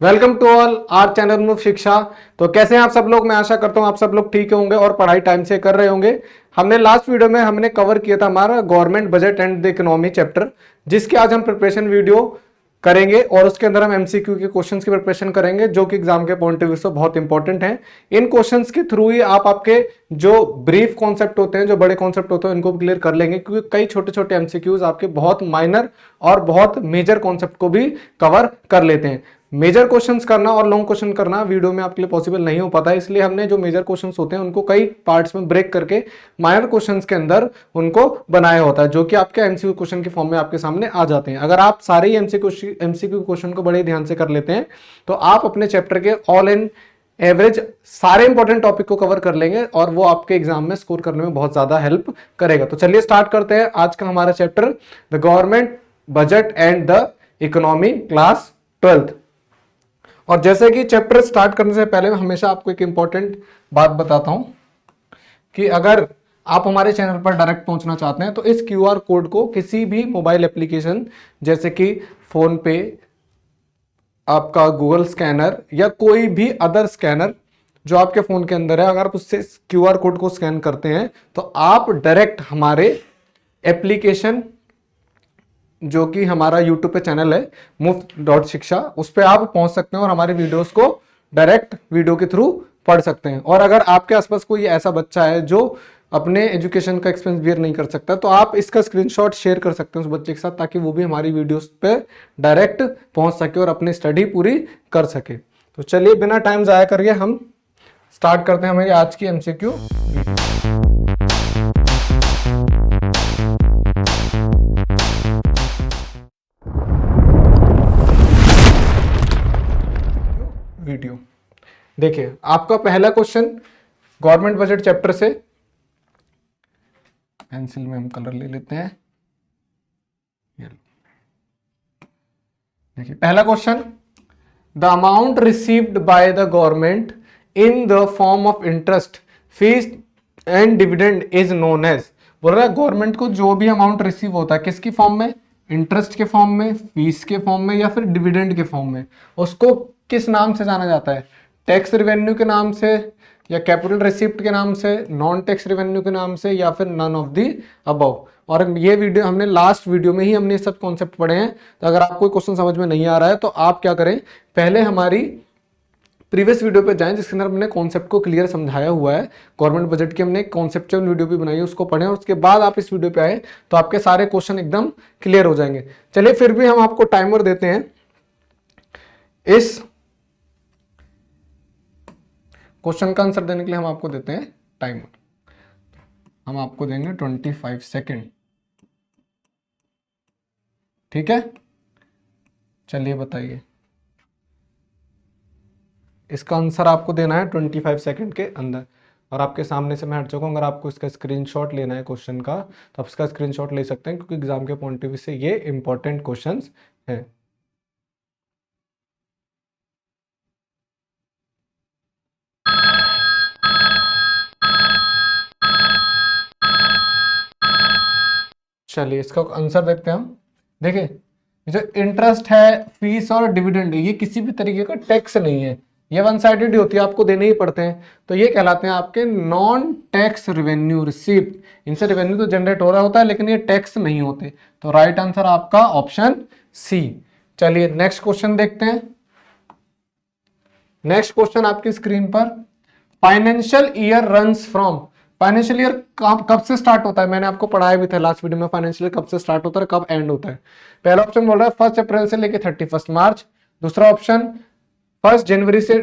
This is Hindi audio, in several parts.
Welcome to all our channel move Shiksha. तो कैसे हैं आप सब लोग। मैं आशा करता हूं आप सब लोग ठीक होंगे और पढ़ाई टाइम से कर रहे होंगे। हमने लास्ट वीडियो में हमने कवर किया था हमारा government budget and the economy chapter, जिसके आज हम प्रिपरेशन वीडियो करेंगे और उसके अंदर हम एमसीक्यू के क्वेश्चंस की प्रिपरेशन करेंगे जो कि एग्जाम के पॉइंट ऑफ व्यू से बहुत इंपॉर्टेंट हैं। इन क्वेश्चंस के थ्रू ही आप आपके जो ब्रीफ कॉन्सेप्ट होते हैं, जो बड़े कॉन्सेप्ट होते हैं, इनको क्लियर कर लेंगे, क्योंकि कई छोटे छोटे एमसीक्यूज आपके बहुत माइनर और बहुत मेजर कॉन्सेप्ट को भी कवर कर लेते हैं। मेजर क्वेश्चंस करना और लॉन्ग क्वेश्चन करना वीडियो में आपके लिए पॉसिबल नहीं हो पाता है, इसलिए हमने जो मेजर क्वेश्चंस होते हैं उनको कई पार्ट्स में ब्रेक करके माइनर क्वेश्चंस के अंदर उनको बनाया होता है, जो कि आपके एमसीक्यू क्वेश्चन के फॉर्म में आपके सामने आ जाते हैं। अगर आप सारे ही एमसीक्यू क्वेश्चन को बड़े ध्यान से कर लेते हैं तो आप अपने चैप्टर के ऑल इन एवरेज सारे इंपॉर्टेंट टॉपिक को कवर कर लेंगे और वो आपके एग्जाम में स्कोर करने में बहुत ज्यादा हेल्प करेगा। तो चलिए स्टार्ट करते हैं आज का हमारा chapter, the government budget and the economy, class 12th। और जैसे कि चैप्टर स्टार्ट करने से पहले मैं हमेशा आपको एक इंपॉर्टेंट बात बताता हूं कि अगर आप हमारे चैनल पर डायरेक्ट पहुंचना चाहते हैं तो इस क्यूआर कोड को किसी भी मोबाइल एप्लीकेशन जैसे कि फोन पे, आपका गूगल स्कैनर या कोई भी अदर स्कैनर जो आपके फोन के अंदर है, अगर आप उससे क्यूआर कोड को स्कैन करते हैं तो आप डायरेक्ट हमारे एप्लीकेशन जो कि हमारा यूट्यूब पे चैनल है मुफ्त शिक्षा, उस पर आप पहुंच सकते हैं और हमारे वीडियोस को डायरेक्ट वीडियो के थ्रू पढ़ सकते हैं। और अगर आपके आसपास कोई ऐसा बच्चा है जो अपने एजुकेशन का एक्सपेंस बियर नहीं कर सकता तो आप इसका स्क्रीनशॉट शेयर कर सकते हैं उस बच्चे के साथ, ताकि वो भी हमारी वीडियोस पे डायरेक्ट पहुंच सके और अपनी स्टडी पूरी कर सके। तो चलिए बिना टाइम जाया करिए हम स्टार्ट करते हैं हमारी आज की एमसीक्यू वीडियो। देखिए आपका पहला क्वेश्चन गवर्नमेंट बजट चैप्टर से, पेंसिल में हम कलर ले लेते हैं। देखिए पहला question, the amount received by the government in the form of interest, fees and dividend is known as. बोल रहा है गवर्नमेंट को जो भी अमाउंट रिसीव होता है किसकी फॉर्म में, इंटरेस्ट के फॉर्म में, फीस के फॉर्म में या फिर डिविडेंड के फॉर्म में, उसको किस नाम से जाना जाता है, टैक्स रिवेन्यू के नाम से या कैपिटल रिसिप्ट के नाम से, नॉन टैक्स रिवेन्यू के नाम से या फिर नन ऑफ दी अबव। और ये वीडियो हमने लास्ट वीडियो में ही हमने सब कॉन्सेप्ट पढ़े हैं। तो अगर आपको क्वेश्चन समझ में नहीं आ रहा है तो आप क्या करें, पहले हमारी प्रीवियस वीडियो पे जाएं जिसके अंदर हमने कॉन्सेप्ट को क्लियर समझाया हुआ है। गवर्नमेंट बजट की हमने कॉन्सेप्चुअल वीडियो भी बनाई है, उसको पढ़ें और उसके बाद आप इस वीडियो पे आए तो आपके सारे क्वेश्चन एकदम क्लियर हो जाएंगे। चलिए फिर भी हम आपको टाइमर देते हैं। इस क्वेश्चन का आंसर देने के लिए हम आपको देते हैं टाइमर। हम आपको देंगे 25 सेकेंड, ठीक है। चलिए बताइए, इसका आंसर आपको देना है 25 सेकेंड के अंदर। और आपके सामने से मैं हट चुका हूं, अगर आपको इसका स्क्रीनशॉट लेना है क्वेश्चन का तो आप इसका स्क्रीनशॉट ले सकते हैं, क्योंकि एग्जाम के पॉइंट ऑफ व्यू से ये इंपॉर्टेंट क्वेश्चंस हैं। चलिए इसका आंसर देखते हैं हम। देखिए जो इंटरेस्ट है, फीस और डिविडेंड, ये किसी भी तरीके का टैक्स नहीं है, ये वन साइडेड ही होती है, आपको देने ही पड़ते हैं। तो ये कहलाते हैं आपके नॉन टैक्स रेवेन्यू रिसीप्ट। इनसे रेवेन्यू तो जनरेट हो रहा होता है लेकिन ये टैक्स नहीं होते। तो राइट आंसर आपका ऑप्शन सी। चलिए नेक्स्ट क्वेश्चन देखते हैं। नेक्स्ट क्वेश्चन आपकी स्क्रीन पर, financial year runs from, financial year कब से स्टार्ट होता है, मैंने आपको पढ़ाया भी था लास्ट वीडियो में, फाइनेंशियल ईयर कब से स्टार्ट होता है कब एंड होता है। पहला ऑप्शन बोल रहा है 1 अप्रैल से लेके 31 मार्च, दूसरा ऑप्शन 1 जनवरी से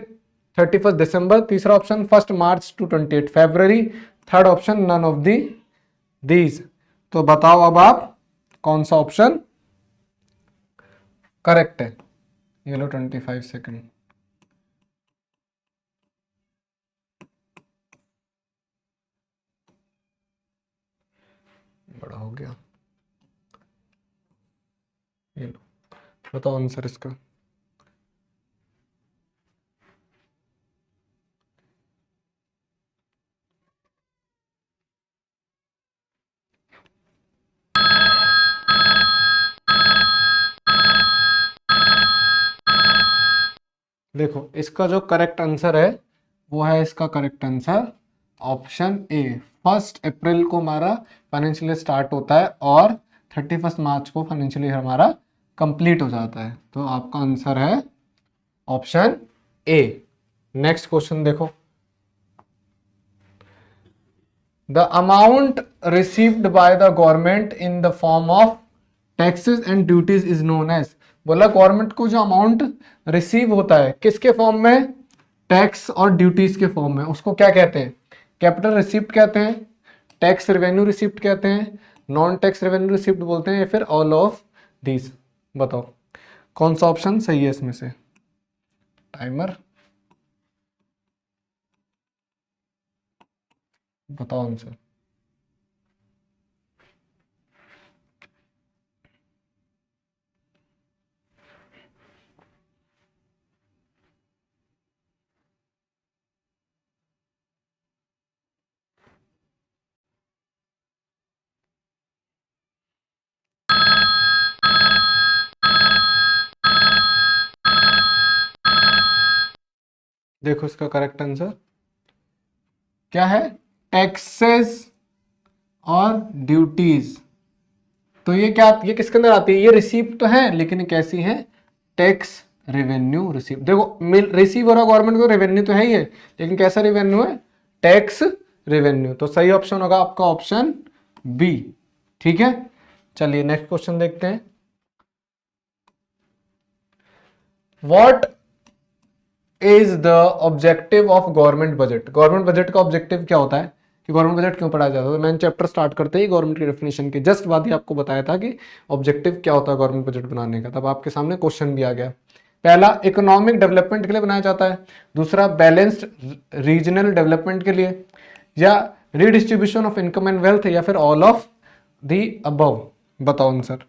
31 दिसंबर, तीसरा ऑप्शन 1 मार्च टू 28 फरवरी, third option none of the these. तो बताओ अब आप कौन सा ऑप्शन करेक्ट है। ये लो 25 सेकेंड। बड़ा हो गया, ये लो बताओ आंसर इसका। देखो इसका जो करेक्ट आंसर है वो है, इसका करेक्ट आंसर ऑप्शन ए। 1 अप्रैल को हमारा फाइनेंशियल ईयर स्टार्ट होता है और 31 मार्च को फाइनेंशियल ईयर हमारा कंप्लीट हो जाता है। तो आपका आंसर है ऑप्शन ए। नेक्स्ट क्वेश्चन देखो, the amount received by the government in the form of taxes and duties is known as. बोला गवर्नमेंट को जो अमाउंट रिसीव होता है किसके फॉर्म में, टैक्स और ड्यूटीज के फॉर्म में, उसको क्या कहते हैं, कैपिटल रिसिप्ट कहते हैं, टैक्स रेवेन्यू रिसिप्ट कहते हैं, नॉन टैक्स रेवेन्यू रिसिप्ट बोलते हैं, या फिर ऑल ऑफ दीज। बताओ कौन सा ऑप्शन सही है इसमें से। टाइमर बताओ आंसर। देखो इसका करेक्ट आंसर क्या है, टैक्सेस और ड्यूटीज। तो ये क्या, ये किसके अंदर आती है, ये रिसीप्ट तो है लेकिन कैसी है, टैक्स रेवेन्यू रिसीप्ट। देखो मिल रिसीव हो रहा गवर्नमेंट को, रेवेन्यू तो है ही है, लेकिन कैसा रेवेन्यू है, टैक्स रेवेन्यू। तो सही ऑप्शन होगा आपका ऑप्शन बी। ठीक है, चलिए नेक्स्ट क्वेश्चन देखते हैं। What is the objective of government budget. Government budget का ऑब्जेक्टिव क्या होता है, कि गवर्नमेंट बजट क्यों पढ़ाया जाता है। तो मैंने चैप्टर स्टार्ट करते ही गवर्नमेंट की डेफिनेशन की जस्ट बाद ही आपको बताया था कि ऑब्जेक्टिव क्या होता है गवर्नमेंट बजट बनाने का, तब आपके सामने क्वेश्चन भी आ गया। पहला इकोनॉमिक डेवलपमेंट के लिए बनाया जाता है, दूसरा बैलेंस्ड रीजनल डेवलपमेंट के लिए, या redistribution of income and wealth, या फिर ऑल ऑफ दी अबव। बताओ आंसर।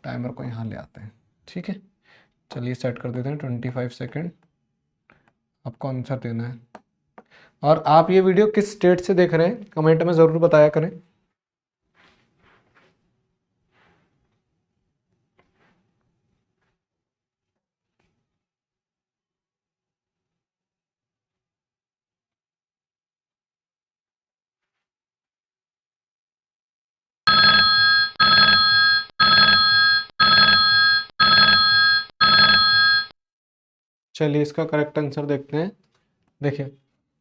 टाइमर को यहाँ ले आते हैं। ठीक है, चलिए सेट कर देते हैं 25 सेकेंड, आपको आंसर देना है। और आप ये वीडियो किस स्टेट से देख रहे हैं कमेंट में ज़रूर बताया करें। चलिए इसका करेक्ट आंसर देखते हैं। देखिए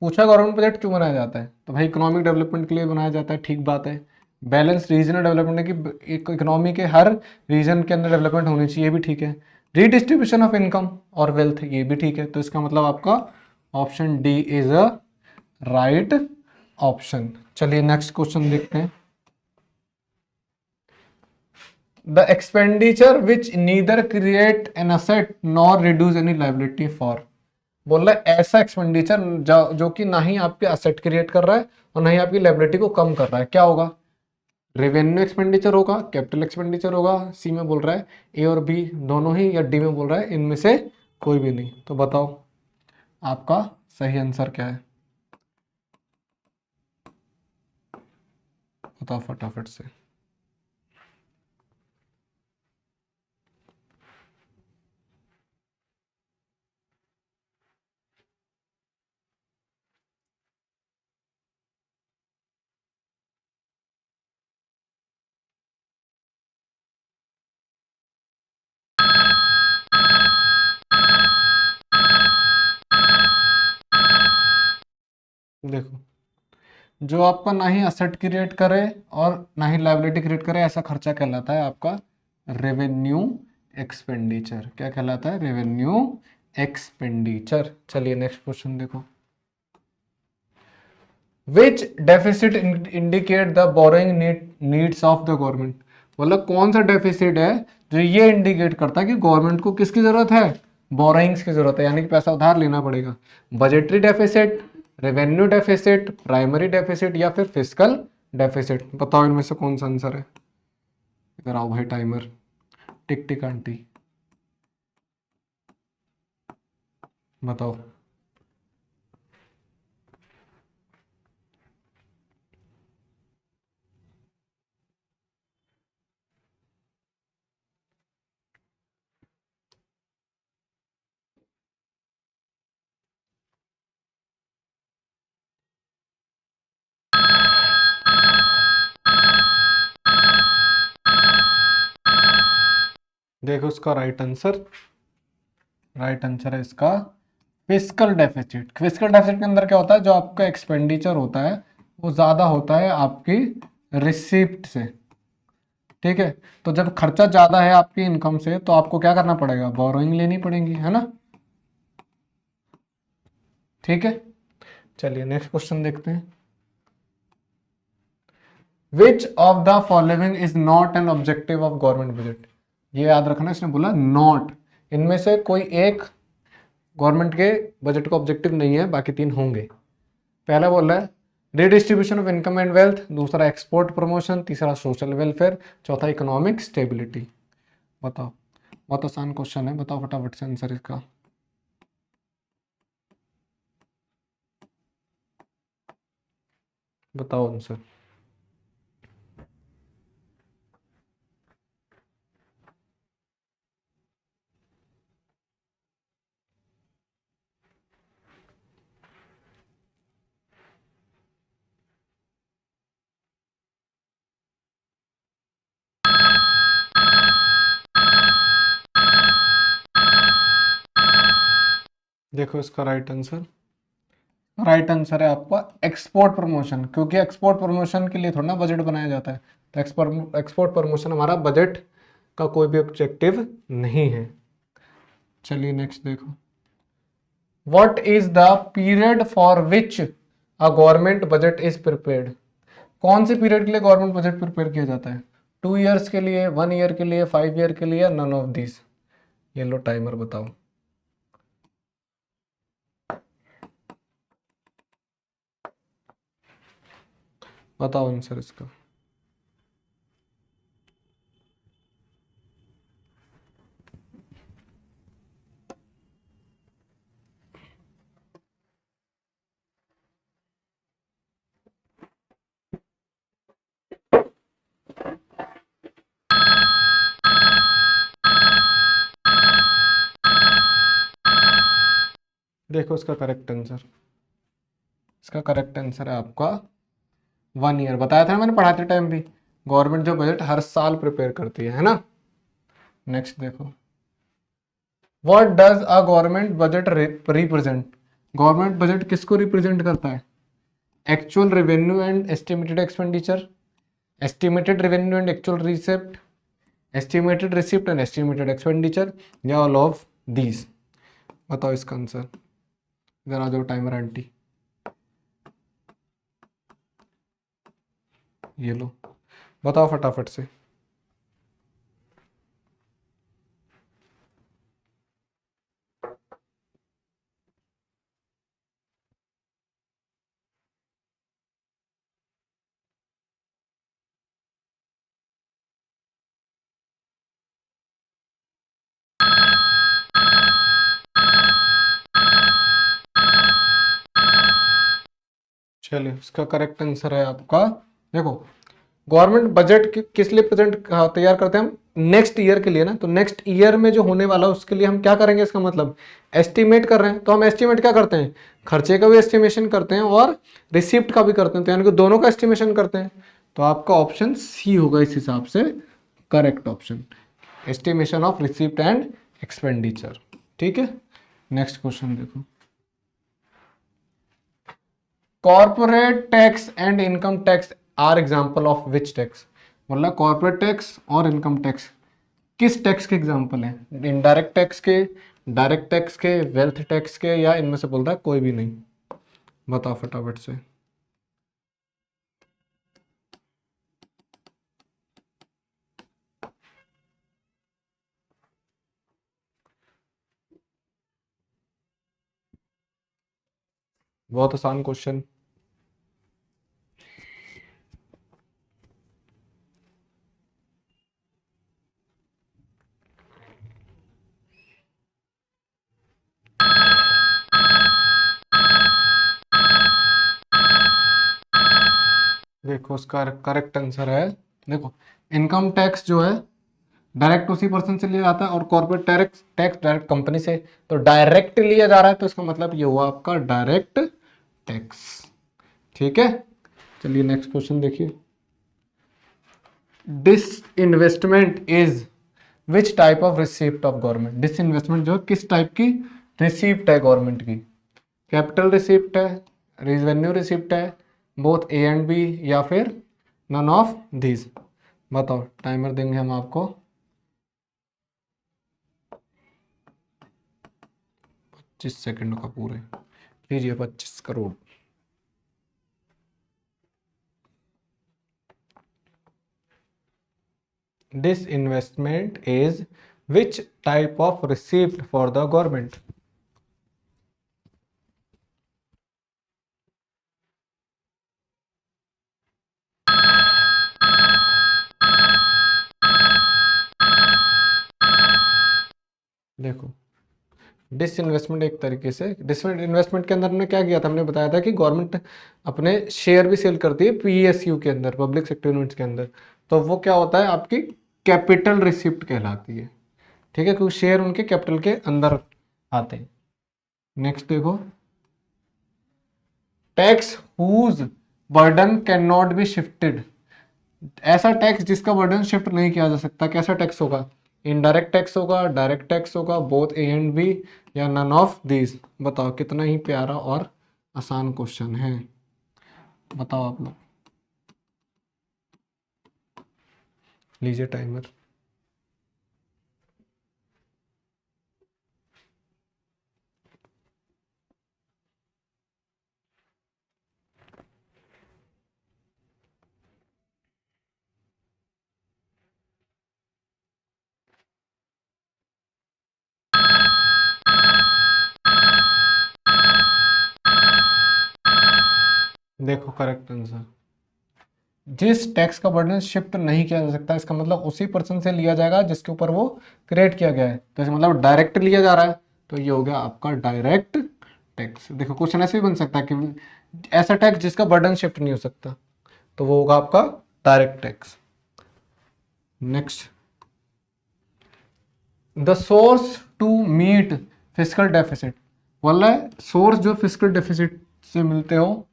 पूछा गवर्नमेंट बजट क्यों बनाया जाता है, तो भाई इकोनॉमिक डेवलपमेंट के लिए बनाया जाता है, ठीक बात है। बैलेंस रीजनल डेवलपमेंट की इकोनॉमी के हर रीजन के अंदर डेवलपमेंट होनी चाहिए, ये भी ठीक है। रीडिस्ट्रीब्यूशन ऑफ इनकम और वेल्थ, ये भी ठीक है। तो इसका मतलब आपका option D is a right option. चलिए नेक्स्ट क्वेश्चन देखते हैं। The expenditure which neither create an asset nor reduce any liability for. बोल रहा है ऐसा एक्सपेंडिचर जो कि ना ही आपके असेट क्रिएट कर रहा है और ना ही आपकी लाइबिलिटी को कम कर रहा है, क्या होगा। रेवेन्यू एक्सपेंडिचर होगा, कैपिटल एक्सपेंडिचर होगा, सी में बोल रहा है ए और बी दोनों ही, या डी में बोल रहा है इनमें से कोई भी नहीं। तो बताओ आपका सही आंसर क्या है, बताओ फटाफट से। देखो जो आपका ना ही असेट क्रिएट करे और ना ही लाइबिलिटी क्रिएट करे, ऐसा खर्चा कहलाता है आपका रेवेन्यू एक्सपेंडिचर। क्या कहलाता है, रेवेन्यू एक्सपेंडिचर। चलिए नेक्स्ट क्वेश्चन देखो। Which deficit indicate the borrowing needs of the government. मतलब कौन सा डेफिसिट है जो ये इंडिकेट करता है कि गवर्नमेंट को किसकी जरूरत है, बोरोइंग्स की जरूरत है, यानी कि पैसा उधार लेना पड़ेगा। Budgetary deficit, revenue deficit, primary deficit, या फिर फिस्कल डेफिसिट। बताओ इनमें से कौन सा आंसर है। इधर आओ भाई टाइमर, टिक टिक आंटी बताओ। देखो इसका राइट आंसर है इसका फिस्कल डेफिसिट। फिस्कल डेफिसिट के अंदर क्या होता है, जो आपका एक्सपेंडिचर होता है वो ज्यादा होता है आपकी रिसिप्ट से। ठीक है, तो जब खर्चा ज्यादा है आपकी इनकम से तो आपको क्या करना पड़ेगा, बोरोइंग लेनी पड़ेगी, है ना। ठीक है, चलिए नेक्स्ट क्वेश्चन देखते हैं। विच of the following is not an objective of government budget. ये याद रखना, इसने बोला नॉट, इनमें से कोई एक गवर्नमेंट के बजट का ऑब्जेक्टिव नहीं है, बाकी तीन होंगे। पहला बोल रहा है redistribution of income and wealth, दूसरा एक्सपोर्ट प्रमोशन, तीसरा सोशल वेलफेयर, चौथा इकोनॉमिक स्टेबिलिटी। बताओ, बहुत आसान क्वेश्चन है, बताओ फटाफट से आंसर इसका। बताओ आंसर। देखो इसका राइट आंसर है आपका एक्सपोर्ट प्रमोशन, क्योंकि एक्सपोर्ट प्रमोशन के लिए थोड़ा ना बजट बनाया जाता है। तो एक्सपोर्ट प्रमोशन हमारा बजट का कोई भी ऑब्जेक्टिव नहीं है। चलिए नेक्स्ट देखो। What is the period for which a government budget is prepared. कौन से पीरियड के लिए गवर्नमेंट बजट प्रिपेयर किया जाता है, 2 ईयर्स के लिए, 1 ईयर के लिए, 5 ईयर के लिए, नन ऑफ दिस। ये लो टाइमर, बताओ। बताओ आंसर इसका। देखो इसका करेक्ट आंसर है आपका 1 ईयर। बताया था ना मैंने पढ़ाते टाइम भी, गवर्नमेंट जो बजट हर साल प्रिपेयर करती है ना। नेक्स्ट देखो। What does a government budget represent. Government budget किसको रिप्रेजेंट करता है, actual revenue and estimated expenditure, estimated revenue and actual receipt, estimated receipt and estimated expenditure, या ऑल ऑफ दीज। बताओ इसका आंसर। इधर आ जाओ टाइमर आंटी, ये लो, बताओ फटाफट से। चलिए इसका करेक्ट आंसर है आपका, देखो गवर्नमेंट बजट किस लिए प्रेजेंट तैयार करते हैं हम, नेक्स्ट ईयर के लिए ना। तो नेक्स्ट ईयर में जो होने वाला है उसके लिए हम क्या करेंगे, इसका मतलब एस्टिमेट कर रहे हैं। तो हम एस्टिमेट क्या करते हैं, खर्चे का भी एस्टिमेशन करते हैं और रिसिप्ट का भी करते हैं, तो यानी कि दोनों का एस्टिमेशन करते हैं। तो आपका ऑप्शन सी होगा इस हिसाब से correct option, estimation of receipt and expenditure. ठीक है, नेक्स्ट क्वेश्चन देखो। Corporate tax and income tax are example of which tax. मतलब कॉर्पोरेट टैक्स और इनकम टैक्स किस टैक्स के एग्जाम्पल हैं, इनडायरेक्ट टैक्स के, डायरेक्ट टैक्स के, वेल्थ टैक्स के, या इनमें से बोल रहा है कोई भी नहीं। बताओ फटाफट से। बहुत आसान क्वेश्चन। देखो उसका करेक्ट आंसर है, देखो इनकम टैक्स जो है डायरेक्ट उसी पर्सन से लिया जाता है और corporate tax tax direct company से। तो डायरेक्ट लिया जा रहा है तो इसका मतलब ये हुआ आपका डायरेक्ट टैक्स। ठीक है, चलिए नेक्स्ट क्वेश्चन देखिए। Disinvestment is which type of receipt of government, disinvestment जो किस टाइप की रिसिप्ट है गवर्नमेंट की, कैपिटल रिसिप्ट है, रेवेन्यू रिसिप्ट है, बोथ ए एंड बी, या फिर नन ऑफ दीज। बताओ, टाइमर देंगे हम आपको 25 सेकंड का पूरे, लीजिए 25 crore. Disinvestment is which type of receipt for the government? देखो, डिसइन्वेस्टमेंट एक तरीके से, डिसइन्वेस्टमेंट के अंदर हमने क्या किया था, हमने बताया था कि गवर्नमेंट अपने शेयर भी सेल करती है पीएसयू के अंदर, पब्लिक सेक्टर यूनिट्स के अंदर, तो वो क्या होता है आपकी कैपिटल रिसिप्ट कहलाती है। ठीक है, क्योंकि शेयर उनके कैपिटल के अंदर आते हैं। नेक्स्ट देखो, tax whose burden can not be shifted, ऐसा टैक्स जिसका बर्डन शिफ्ट नहीं किया जा सकता, कैसा टैक्स होगा, इनडायरेक्ट टैक्स होगा, डायरेक्ट टैक्स होगा, बोथ ए एंड बी, या नन ऑफ दीज। बताओ, कितना ही प्यारा और आसान क्वेश्चन है, बताओ आप लोग, लीजिए टाइमर। देखो करेक्ट आंसर, जिस टैक्स का बर्डन शिफ्ट नहीं किया जा सकता, इसका मतलब उसी पर्सन से लिया जाएगा जिसके ऊपर वो क्रिएट किया गया है, तो इसका मतलब डायरेक्ट लिया जा रहा है, तो ये हो गया आपका डायरेक्ट टैक्स। देखो क्वेश्चन ऐसे भी बन सकता है कि ऐसा टैक्स जिसका बर्डन शिफ्ट नहीं हो सकता, तो वो होगा आपका direct tax. Next, the source to meet physical deficit, बोला है सोर्स जो फिजिकल डेफिसिट से मिलते हो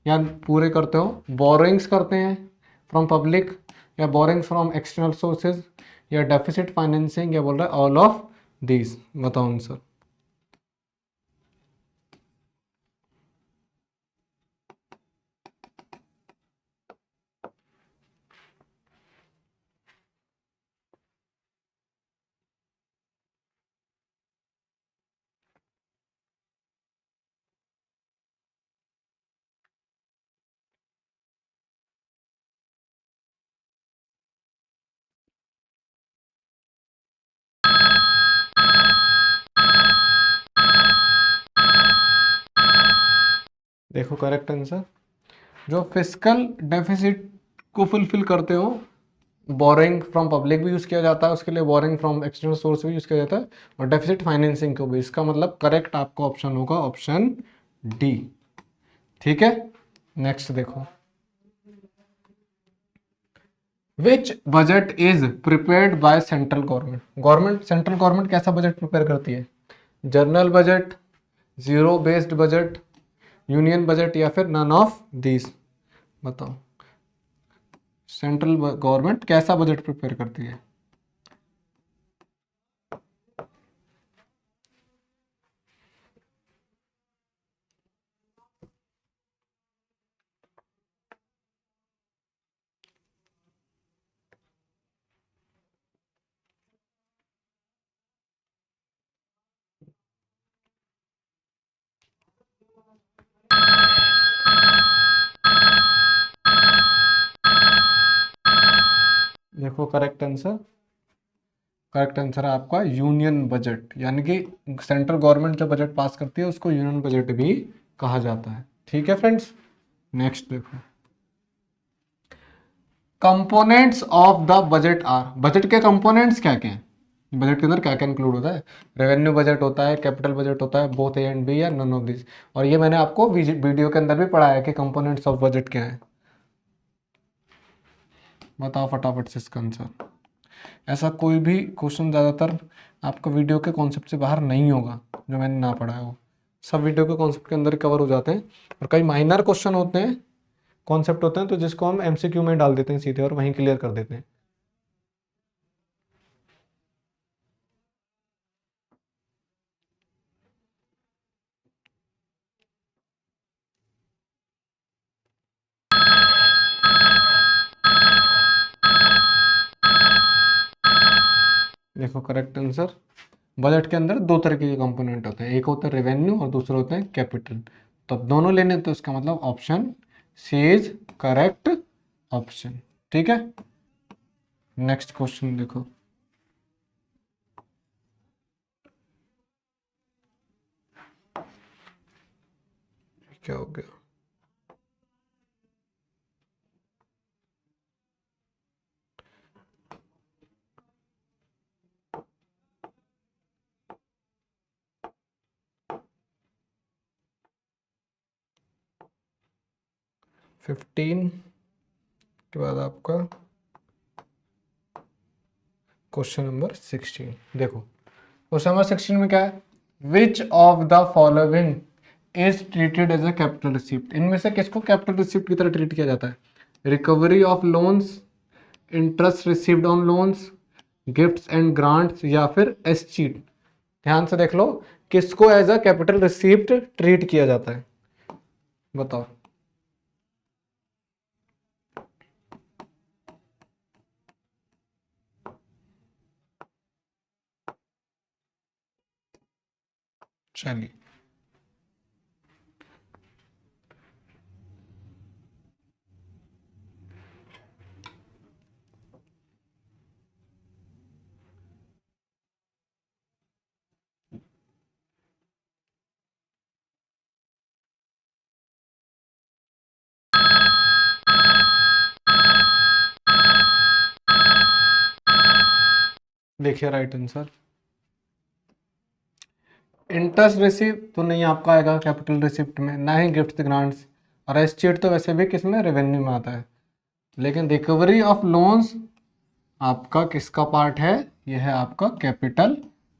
या पूरे करते हो, बोरोइंग्स करते हैं फ्रॉम पब्लिक, या बोरोइंग्स फ्रॉम एक्सटर्नल सोर्सेज, या डेफिसिट फाइनेंसिंग, या बोल रहा है ऑल ऑफ दीज। बताओ आंसर। देखो करेक्ट आंसर, जो फिजिकल डेफिसिट को फुलफिल करते हो, बोरिंग फ्रॉम पब्लिक भी यूज़ किया जाता है उसके लिए, बोरिंग फ्रॉम एक्सटर्नल सोर्स भी यूज़ किया जाता है, और डेफिसिट फाइनेंसिंग को भी। इसका मतलब करेक्ट आपका ऑप्शन होगा ऑप्शन डी। ठीक है, नेक्स्ट देखो, which budget is prepared by central government, central government कैसा बजट प्रिपेयर करती है, general budget, zero based budget, union budget, या फिर नन ऑफ दिस। बताओ, सेंट्रल गवर्नमेंट कैसा बजट प्रिपेयर करती है। देखो करेक्ट आंसर, करेक्ट आंसर है आपका यूनियन बजट, यानी कि सेंट्रल गवर्नमेंट जो बजट पास करती है उसको यूनियन बजट भी कहा जाता है। ठीक है फ्रेंड्स, नेक्स्ट देखो, components of the budget are, budget के कंपोनेंट्स क्या क्या हैं, बजट के अंदर क्या क्या इंक्लूड होता है, रेवेन्यू बजट होता है, कैपिटल बजट होता है, बोथ ए एंड बी, या नन ऑफ दिस। और ये मैंने आपको वीडियो के अंदर भी पढ़ाया कि कंपोनेंट्स ऑफ बजट क्या है। बताओ फटाफट से इसका आंसर। ऐसा कोई भी क्वेश्चन ज़्यादातर आपका वीडियो के कॉन्सेप्ट से बाहर नहीं होगा जो मैंने ना पढ़ाया हो, सब वीडियो के कॉन्सेप्ट के अंदर कवर हो जाते हैं, और कई माइनर क्वेश्चन होते हैं, कॉन्सेप्ट होते हैं, तो जिसको हम एमसीक्यू में डाल देते हैं सीधे और वहीं क्लियर कर देते हैं। देखो करेक्ट आंसर, बजट के अंदर दो तरीके के कंपोनेंट होते हैं, एक होता है रेवेन्यू और दूसरा होता है कैपिटल। तो अब दोनों लेने, तो इसका मतलब option C is correct option. ठीक है, नेक्स्ट क्वेश्चन देखो। क्या हो गया? फिफ्टीन के बाद आपका क्वेश्चन नंबर 16। देखो क्वेश्चन नंबर 16 में क्या है, which of the following is treated as a capital receipt. इनमें से किसको कैपिटल रिसिप्ट की तरह ट्रीट किया जाता है? Recovery of loans, interest received on loans, gifts and grants, या फिर एस्चीट। ध्यान से देख लो, किसको as a capital receipt treat किया जाता है, बताओ। चलिए देखिए राइट आंसर, इंटरेस्ट रिसीव तो नहीं आपका आएगा कैपिटल रिसिप्ट में, ना ही गिफ्ट ग्रांट्स, और एस्चीट तो वैसे भी किसमें, रेवेन्यू में आता है। लेकिन रिकवरी ऑफ लोन्स आपका किसका पार्ट है? यह है आपका कैपिटल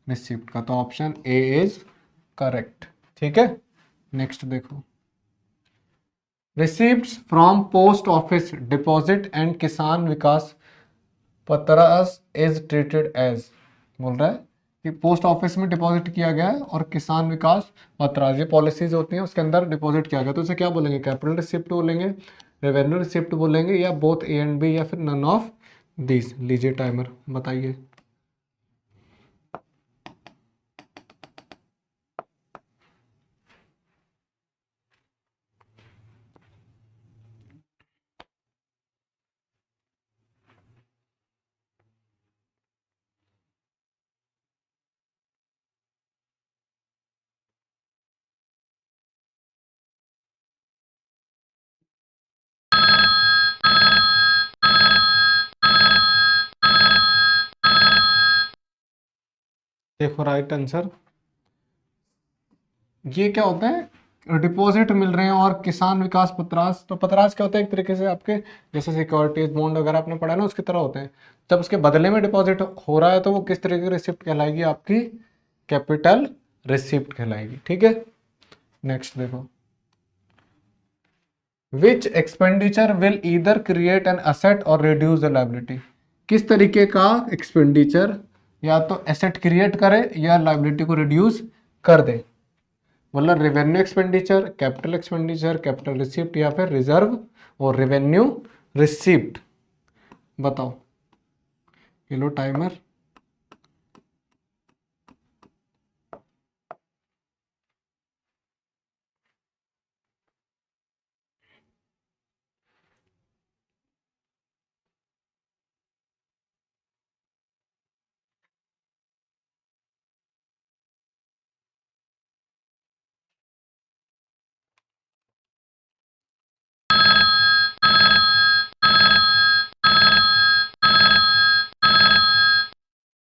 रिसिप्ट का, तो ऑप्शन ए इज करेक्ट। ठीक है, नेक्स्ट देखो, receipts from post office deposit and किसान विकास पत्रास इज ट्रीटेड एज। बोल रहा है कि पोस्ट ऑफिस में डिपॉजिट किया गया है और किसान विकास पत्रास, ये पॉलिसीज होती हैं उसके अंदर डिपॉजिट किया गया, तो उसे क्या बोलेंगे? कैपिटल रिसिप्ट बोलेंगे, रेवेन्यू रिसिप्ट बोलेंगे, या बोथ ए एंड बी, या फिर नन ऑफ दिस। लीजिए टाइमर, बताइए। देखो राइट आंसर, ये क्या होता है, डिपॉजिट मिल रहे हैं और किसान विकास पत्रास। तो पत्रास क्या होता है? एक तरीके से आपके जैसे सिक्योरिटीज बॉन्ड वगैरह आपने पढ़ा है ना, उसकी तरह होते हैं। जब उसके बदले में डिपॉजिट हो रहा है तो वो किस तरीके की रिसिप्ट कहलाएगी? आपकी कैपिटल रिसिप्ट कहलाएगी। ठीक है, नेक्स्ट देखो, which expenditure will either create an asset or reduce the liability. किस तरीके का एक्सपेंडिचर या तो एसेट क्रिएट करे या लायबिलिटी को रिड्यूस कर दे? मतलब रेवेन्यू एक्सपेंडिचर, कैपिटल रिसिप्ट, या फिर रिजर्व और रेवेन्यू रिसिप्ट। बताओ, ये लो टाइमर।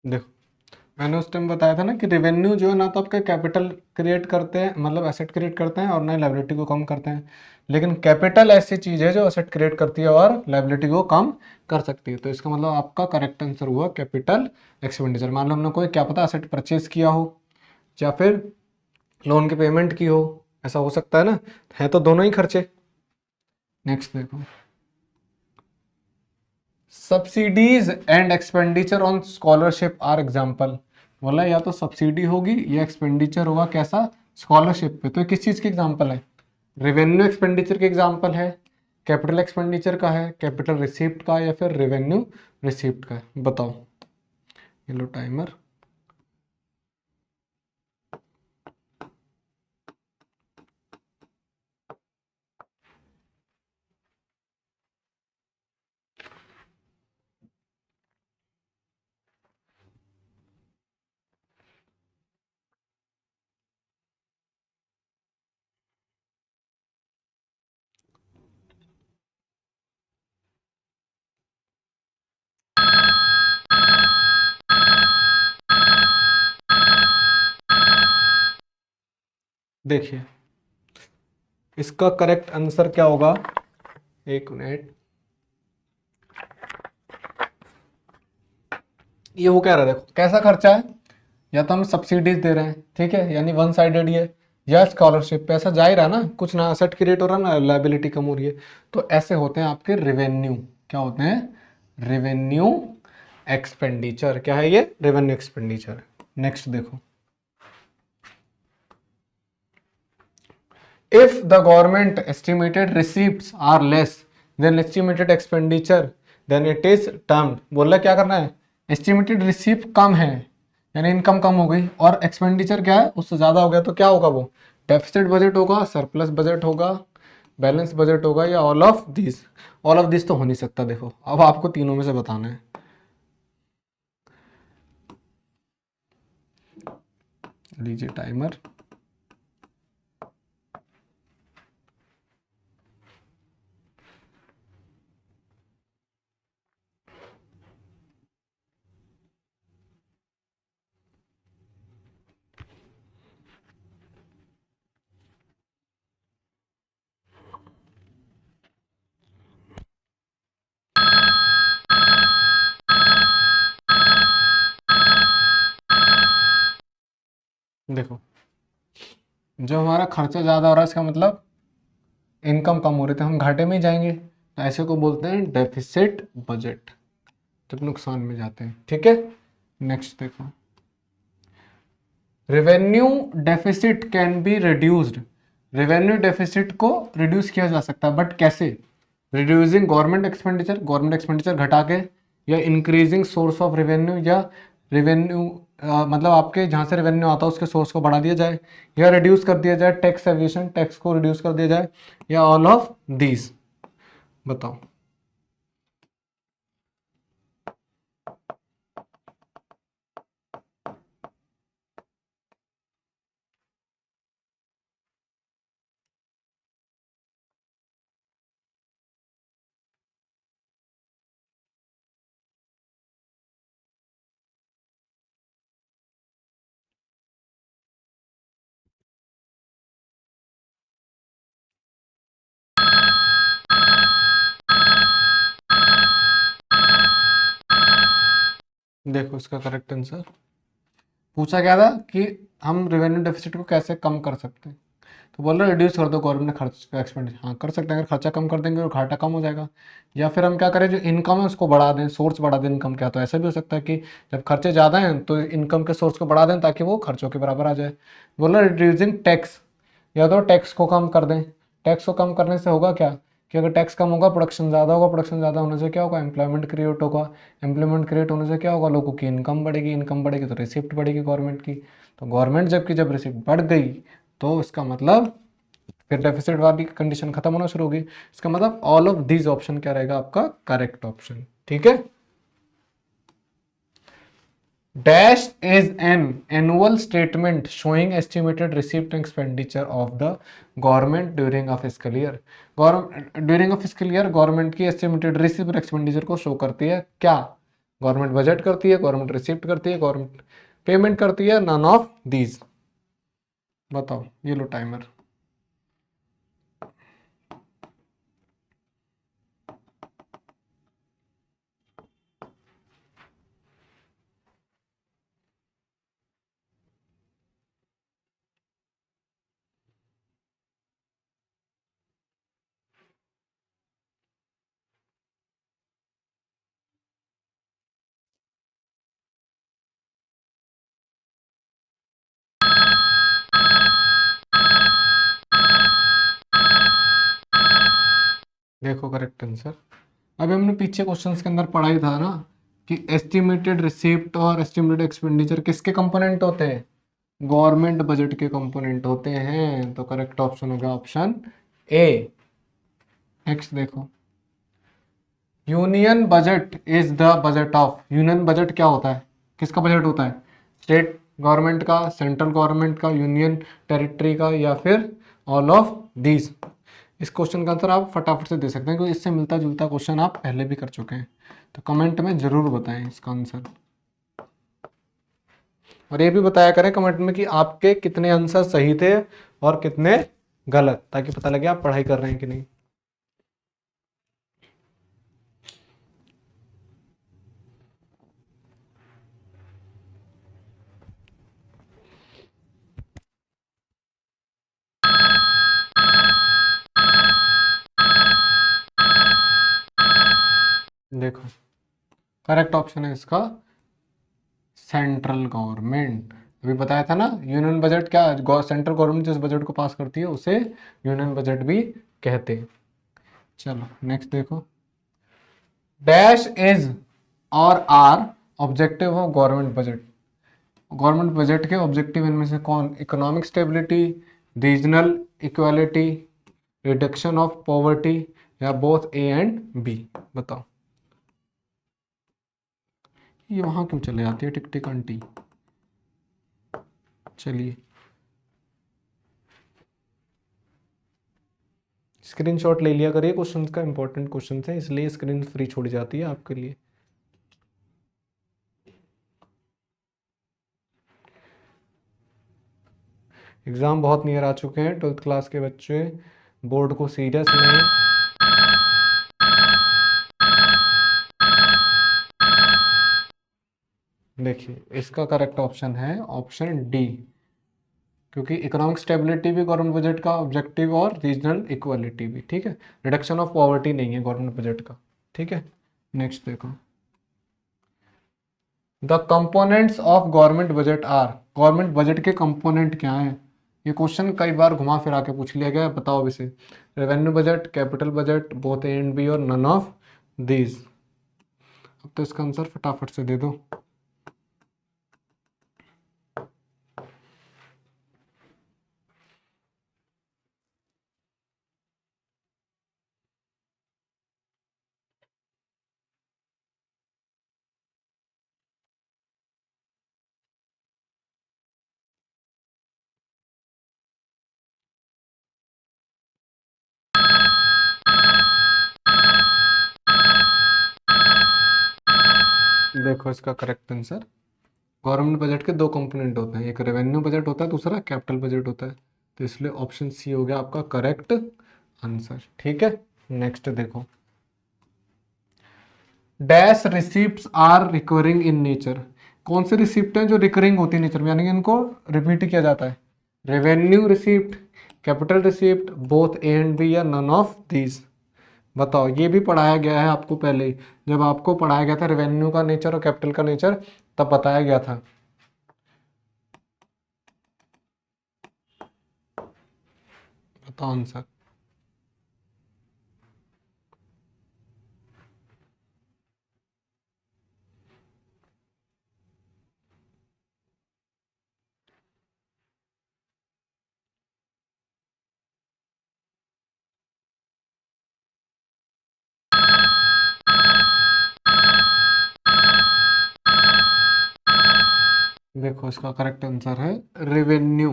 देखो मैंने उस टाइम बताया था ना कि रेवेन्यू जो है ना तो आपका कैपिटल क्रिएट करते हैं, मतलब एसेट क्रिएट करते हैं, और ना लायबिलिटी को कम करते हैं। लेकिन कैपिटल ऐसी चीज है जो एसेट क्रिएट करती है और लायबिलिटी को कम कर सकती है। तो इसका मतलब आपका करेक्ट आंसर हुआ कैपिटल एक्सपेंडिचर। मान लो हमने कोई क्या पता एसेट परचेज किया हो या फिर लोन की पेमेंट की हो, ऐसा हो सकता है ना, है तो दोनों ही खर्चे। नेक्स्ट देखो, subsidies and expenditure on scholarship are example. बोला या तो सब्सिडी होगी या एक्सपेंडिचर होगा कैसा, स्कॉलरशिप पे। तो ये किस चीज के एग्जाम्पल है? रेवेन्यू एक्सपेंडिचर के एग्जाम्पल है, कैपिटल एक्सपेंडिचर का है, कैपिटल रिसिप्ट का, या फिर रेवेन्यू रिसिप्ट का है? बताओ, ये लो टाइमर। देखिए इसका करेक्ट आंसर क्या होगा, एक मिनट। ये वो कह रहा है, देखो कैसा खर्चा है, या तो हम सब्सिडीज दे रहे हैं, ठीक है, यानी वन साइडेड ही है, या स्कॉलरशिप पैसा जा ही रहा है ना, कुछ ना असेट क्रिएट हो रहा है ना लाइबिलिटी कम हो रही है। तो ऐसे होते हैं आपके रेवेन्यू, क्या होते हैं, रेवेन्यू एक्सपेंडिचर। क्या है ये, रेवेन्यू एक्सपेंडिचर। नेक्स्ट देखो, if the government estimated receipts are less than estimated expenditure then it is termed, बोल रहा क्या करना है, एस्टिमेटेड रिसीप्ट कम है यानी इनकम कम हो गई, और एक्सपेंडिचर क्या है उससे ज्यादा हो गया, तो क्या होगा वो, डेफिसिट बजट होगा, सरप्लस बजट होगा, बैलेंस बजट होगा, या all of this. All of this तो हो नहीं सकता, देखो अब आपको तीनों में से बताना है। लीजिए टाइमर। देखो जो हमारा खर्चा ज्यादा हो रहा है इसका मतलब इनकम कम हो रही थी, हम घाटे में ही जाएंगे, तो ऐसे को बोलते हैं डेफिसिट बजट, जब नुकसान में जाते हैं, ठीक है। नेक्स्ट देखो, revenue deficit can be reduced, revenue deficit को रिड्यूस किया जा सकता है, बट कैसे, रिड्यूसिंग गवर्नमेंट एक्सपेंडिचर घटा के, या इंक्रीजिंग सोर्स ऑफ रेवेन्यू, या रेवेन्यू मतलब आपके जहाँ से रेवेन्यू आता है उसके सोर्स को बढ़ा दिया जाए, या रिड्यूस कर दिया जाए टैक्स एविएशन, टैक्स को रिड्यूस कर दिया जाए, या ऑल ऑफ दीज। बताओ। देखो इसका करेक्ट आंसर, पूछा क्या था कि हम रेवेन्यू डेफिसिट को कैसे कम कर सकते हैं, तो बोल रहे रिड्यूस कर दो गवर्नमेंट खर्च का एक्सपेंडिचर। हाँ कर सकते हैं, अगर खर्चा कम कर देंगे और घाटा कम हो जाएगा। या फिर हम क्या करें, जो इनकम है उसको बढ़ा दें, सोर्स बढ़ा दें इनकम का। तो ऐसा भी हो सकता है कि जब खर्चे ज़्यादा हैं तो इनकम के सोर्स को बढ़ा दें ताकि वो खर्चों के बराबर आ जाए। बोल रहे रिड्यूसिंग टैक्स, या तो टैक्स को कम कर दें। टैक्स को कम करने से होगा क्या, कि अगर टैक्स कम होगा प्रोडक्शन ज़्यादा होगा, प्रोडक्शन ज़्यादा होने से क्या होगा, एम्प्लॉयमेंट क्रिएट होगा, एम्प्लॉयमेंट क्रिएट होने से क्या होगा, लोगों की इनकम बढ़ेगी, इनकम बढ़ेगी तो रिसिप्ट बढ़ेगी गवर्नमेंट की। तो गवर्नमेंट जब रिसिप्ट बढ़ गई तो इसका मतलब फिर डेफिसिट वाली कंडीशन खत्म होना शुरू होगी। इसका मतलब ऑल ऑफ दीज ऑप्शन क्या रहेगा आपका करेक्ट ऑप्शन, ठीक है। Dash is an annual statement showing estimated receipt and expenditure of the government during a fiscal year. During a fiscal year government की एस्टिमेटेड रिसीप्ट और एक्सपेंडिचर को शो करती है क्या, गवर्नमेंट बजट करती है, गवर्नमेंट रिसीप्ट करती है, गवर्नमेंट पेमेंट करती है, नन ऑफ दीज। बताओ, ये लो टाइमर। देखो करेक्ट आंसर, अभी हमने पीछे क्वेश्चंस के अंदर पढ़ा ही था ना, कि एस्टिमेटेड रिसिप्ट और एस्टिमेटेड एक्सपेंडिचर किसके कंपोनेंट होते हैं? गवर्नमेंट बजट के कंपोनेंट होते हैं। तो करेक्ट ऑप्शन होगा ऑप्शन ए। नेक्स्ट देखो, union budget is the budget of. Union budget क्या होता है? किसका बजट होता है? स्टेट गवर्नमेंट का, सेंट्रल गवर्नमेंट का, यूनियन टेरिटरी का, या फिर ऑल ऑफ दीज? इस क्वेश्चन का आंसर आप फटाफट से दे सकते हैं क्योंकि इससे मिलता जुलता क्वेश्चन आप पहले भी कर चुके हैं। तो कमेंट में जरूर बताएं इसका आंसर, और ये भी बताया करें कमेंट में कि आपके कितने आंसर सही थे और कितने गलत, ताकि पता लगे आप पढ़ाई कर रहे हैं कि नहीं। देखो करेक्ट ऑप्शन है इसका सेंट्रल गवर्नमेंट। अभी बताया था ना, यूनियन बजट क्या, सेंट्रल गवर्नमेंट जिस बजट को पास करती है उसे यूनियन बजट भी कहते हैं। चलो नेक्स्ट देखो, डैश इज और are objective of government budget. Government budget के ऑब्जेक्टिव इनमें से कौन? Economic stability, regional equality, reduction of poverty, या बोथ ए एंड बी? बताओ। ये वहां क्यों चले जाती है टिक टिक आंटी? चलिए स्क्रीनशॉट ले लिया करिए, क्वेश्चन का इंपॉर्टेंट क्वेश्चन है इसलिए स्क्रीन फ्री छोड़ी जाती है आपके लिए। एग्जाम बहुत नियर आ चुके हैं, 12th क्लास के बच्चे बोर्ड को सीरियस लें। देखिए इसका करेक्ट ऑप्शन है ऑप्शन डी, क्योंकि इकोनॉमिक स्टेबिलिटी भी गवर्नमेंट बजट का ऑब्जेक्टिव और रीजनल इक्वालिटी भी, ठीक है। रिडक्शन ऑफ पॉवर्टी नहीं है गवर्नमेंट बजट का, ठीक है। नेक्स्ट देखो, the components of government budget are. Government budget के कंपोनेंट क्या हैं? ये क्वेश्चन कई बार घुमा फिरा के पूछ लिया गया है, बताओ अब इसे। Revenue budget, capital budget, both A and B, और नन ऑफ दीज? अब तो इसका आंसर फटाफट से दे दो। देखो इसका करेक्ट आंसर, गवर्नमेंट बजट के दो कंपोनेंट होते हैं, एक रेवेन्यू बजट होता है, दूसरा कैपिटल बजट होता है। तो इसलिए ऑप्शन सी हो गया आपका करेक्ट आंसर, ठीक है। नेक्स्ट देखो, dash receipts are recurring in nature. कौन से रिसिप्ट हैं जो रिकरिंग होती है नेचर में, यानी कि इनको रिपीट किया जाता है? Revenue receipt, capital receipt, both A and B, या नन ऑफ दीज? बताओ। ये भी पढ़ाया गया है आपको पहले ही, जब आपको पढ़ाया गया था रेवेन्यू का नेचर और कैपिटल का नेचर, तब बताया गया था। बताओ आंसर। देखो इसका करेक्ट आंसर है रेवेन्यू।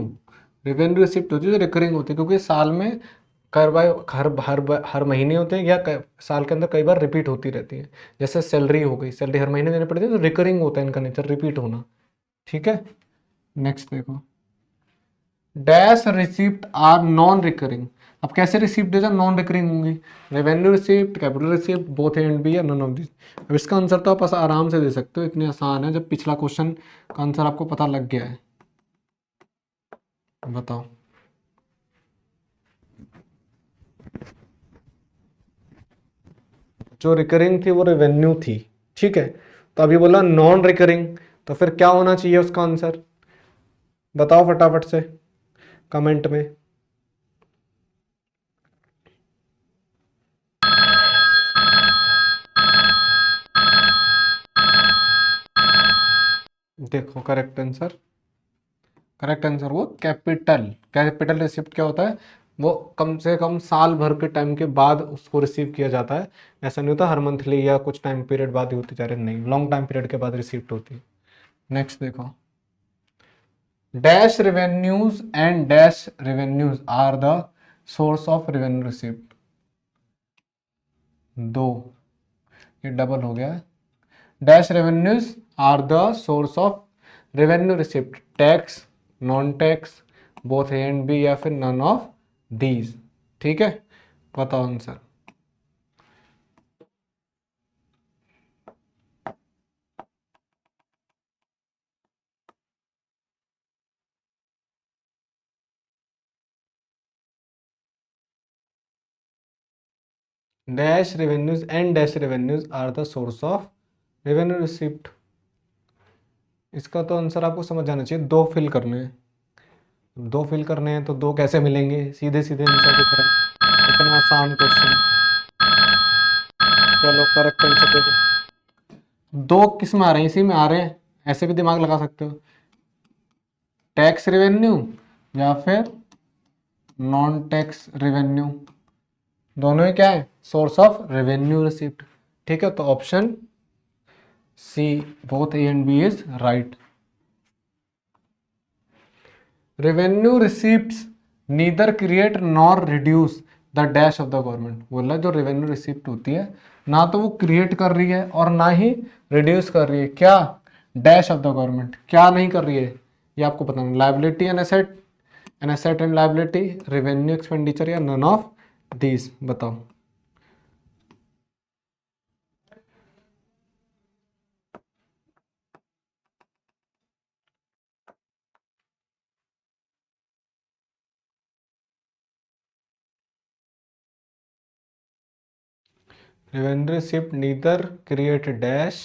रेवेन्यू रिसिप्ट होती है जो रिकरिंग होती है, क्योंकि साल में हर बार हर महीने होते हैं, या साल के अंदर कई बार रिपीट होती रहती है। जैसे सैलरी हो गई, सैलरी हर महीने देनी पड़ती है, तो रिकरिंग होता है इनका नेचर, रिपीट होना, ठीक है। नेक्स्ट देखो, dash receipt are non recurring. अब कैसे रिसिप्ट है जब नॉन रिकरिंग होंगी? Revenue receipt, capital receipt, both and B, या नन ऑफ दिस? अब इसका आंसर तो आप आराम से दे सकते हो, इतनी आसान है जब पिछला क्वेश्चन का आंसर आपको पता लग गया है। बताओ। जो रिकरिंग थी वो रेवेन्यू थी, ठीक है। तो अभी बोला नॉन रिकरिंग, तो फिर क्या होना चाहिए उसका आंसर? बताओ फटाफट से कमेंट में। देखो करेक्ट आंसर वो कैपिटल रिसिप्ट क्या होता है, वो कम से कम साल भर के टाइम के बाद उसको रिसीव किया जाता है। ऐसा नहीं होता हर मंथली या कुछ टाइम पीरियड बाद ही होती जा रही, नहीं, लॉन्ग टाइम पीरियड के बाद रिसिप्ट होती है। नेक्स्ट देखो, dash revenues and dash revenues are the source of revenue receipt. दो, ये डबल हो गया। Dash revenues are the source of revenue receipt, tax, non tax, both A and B, या फिर नन ऑफ दीज। ठीक है, बताओ answer. Dash revenues and dash revenues are the source of revenue receipt. इसका तो आंसर आपको समझ आना चाहिए, दो फिल करने हैं। दो फिल करने हैं तो दो कैसे मिलेंगे सीधे सीधे आंसर की तरह, इतना आसान क्वेश्चन। चलो करेक्ट आंसर देखो, दो किस में आ रहे हैं, इसी में आ रहे हैं, ऐसे भी दिमाग लगा सकते हो। टैक्स रेवेन्यू या फिर नॉन टैक्स रेवेन्यू, दोनों ही क्या है, सोर्स ऑफ रेवेन्यू रिसिप्ट। ठीक है, तो option C both A and B is right. Revenue receipts neither create nor reduce the dash of the government. बोला जो रेवेन्यू रिसिप्ट होती है ना तो वो क्रिएट कर रही है और ना ही रिड्यूस कर रही है, क्या, डैश ऑफ द गवर्नमेंट। क्या नहीं कर रही है ये आपको पता नहीं, liability an asset and liability, revenue expenditure, या नन ऑफ दीज। बताओ। Revenue receipt neither create dash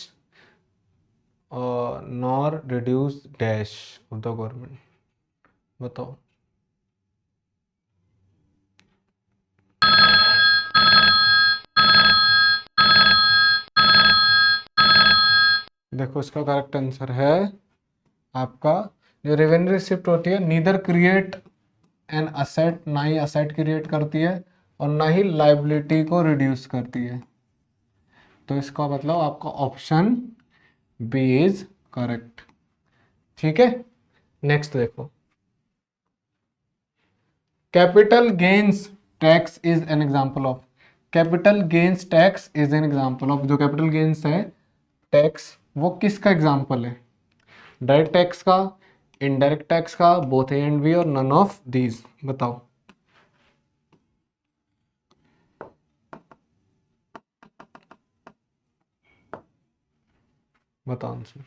nor reduce dash of the government. बताओ। देखो इसका करेक्ट आंसर है आपका, जो रेवेन्यू रिसिप्ट होती है नीदर क्रिएट एन असेट, ना ही असेट क्रिएट करती है और ना ही लाइबिलिटी को रिड्यूस करती है। तो इसका मतलब आपका ऑप्शन बी इज करेक्ट। ठीक है, नेक्स्ट देखो, capital gains tax is an example of. Capital gains tax is an example of, जो कैपिटल गेन्स है टैक्स, वो किसका एग्जांपल है, डायरेक्ट टैक्स का, इनडायरेक्ट टैक्स का, बोथ ए एंड बी, और नन ऑफ दीज। बताओ। बताओ आंसर।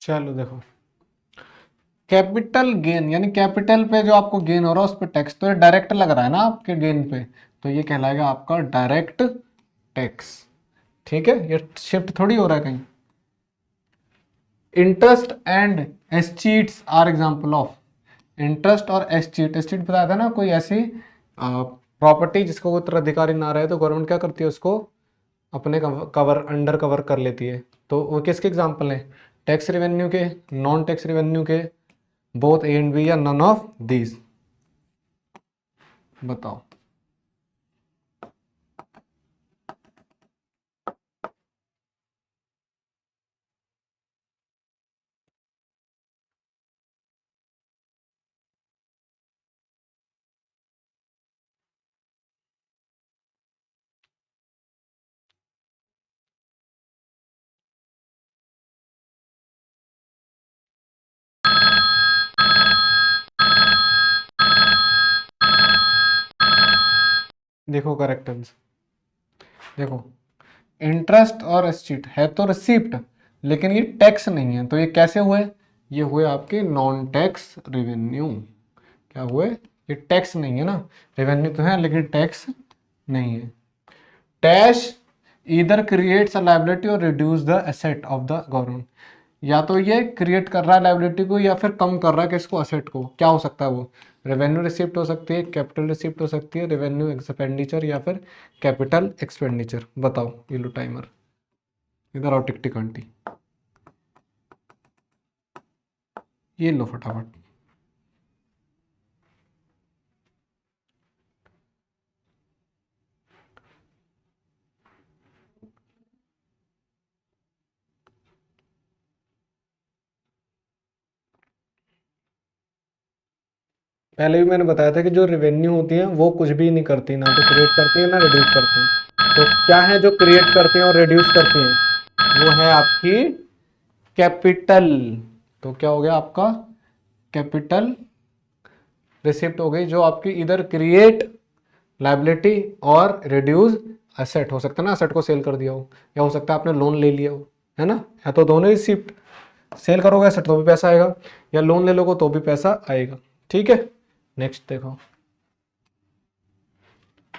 चलो देखो, कैपिटल गेन यानी कैपिटल पे जो आपको गेन हो रहा है उस पर टैक्स, तो ये डायरेक्ट लग रहा है ना आपके गेन पे, तो ये कहलाएगा आपका डायरेक्ट टैक्स। ठीक है, ये शिफ्ट थोड़ी हो रहा है कहीं। Interest and escheats are example of. Interest और एस्चीट बताया था ना, कोई ऐसी प्रॉपर्टी जिसको कोई उत्तराधिकारी ना रहे तो गवर्नमेंट क्या करती है, उसको अपने कवर अंडर कवर कर लेती है। तो वो किसके एग्जांपल हैं, टैक्स रेवेन्यू के, नॉन टैक्स रेवेन्यू के, बोथ ए एंड बी, या नन ऑफ दीज। बताओ। देखो करेक्ट आंसर, देखो इंटरेस्ट और एस्चीट है तो रिसिप्ट, लेकिन ये टैक्स नहीं है, तो ये कैसे हुए, ये हुए आपके नॉन टैक्स रेवेन्यू। क्या हुए, ये टैक्स नहीं है ना, रेवेन्यू तो है लेकिन टैक्स नहीं है। Dash either creates a liability or reduce the asset of the government, या तो ये क्रिएट कर रहा है लायबिलिटी को या फिर कम कर रहा है किसको, असेट को। क्या हो सकता है वो, रेवेन्यू रिसिप्ट हो सकती है, कैपिटल रिसिप्ट हो सकती है, रेवेन्यू एक्सपेंडिचर या फिर कैपिटल एक्सपेंडिचर। बताओ, ये लो टाइमर, इधर आओ टिक टिक आंटी, ये लो फटाफट। पहले भी मैंने बताया था कि जो रेवेन्यू होती है वो कुछ भी नहीं करती, ना तो क्रिएट करती है ना रिड्यूस करती है। तो क्या है जो क्रिएट करती हैं और रिड्यूस करती हैं, वो है आपकी कैपिटल। तो क्या हो गया आपका, कैपिटल रिसिप्ट हो गई, जो आपकी इधर create liability or reduce asset. हो सकता है ना असेट को सेल कर दिया हो, या हो सकता है आपने लोन ले लिया हो, है ना, या तो दोनों रिसिप्ट, सेल करोगे एसेट तो भी पैसा आएगा, या लोन ले लोगे तो भी पैसा आएगा। ठीक है, नेक्स्ट देखो,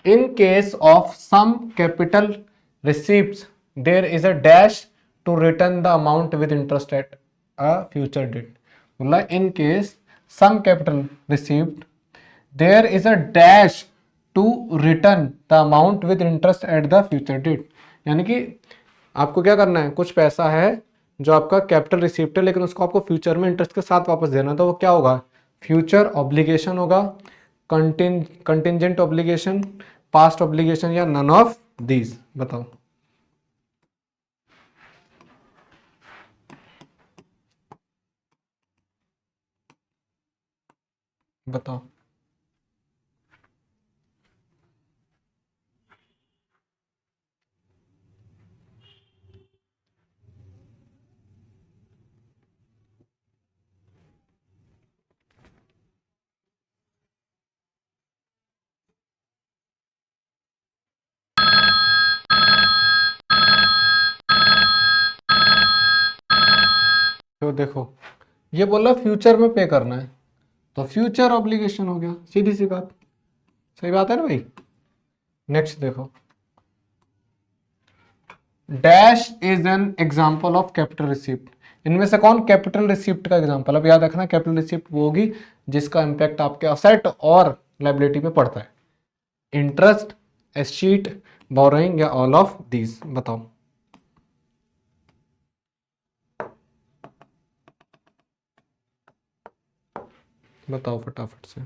in case of some capital receipts there is a dash to return the amount with interest at a future date. बोला in case some capital receipt there is a dash to return the amount with interest at the future date. यानी कि आपको क्या करना है, कुछ पैसा है जो आपका कैपिटल रिसीप्ट है लेकिन उसको आपको फ्यूचर में इंटरेस्ट के साथ वापस देना, तो वो क्या होगा, फ्यूचर ऑब्लिगेशन होगा, कंटिंजेंट ऑब्लिगेशन, पास्ट ऑब्लिगेशन, या नन ऑफ दीज। बताओ, बताओ। तो देखो, ये बोला फ्यूचर में पे करना है, तो फ्यूचर ऑब्लिगेशन हो गया, सीधी सी बात। सही बात है ना भाई। नेक्स्ट देखो, dash is an example of capital receipt. इनमें से कौन कैपिटल रिसिप्ट का एग्जाम्पल, अब याद रखना कैपिटल रिसिप्ट वो होगी जिसका इंपैक्ट आपके असेट और लायबिलिटी पे पड़ता है, इंटरेस्ट, एस्शीट, बोरोइंग, या ऑल ऑफ दीज। बताओ, बताओ फटाफट से।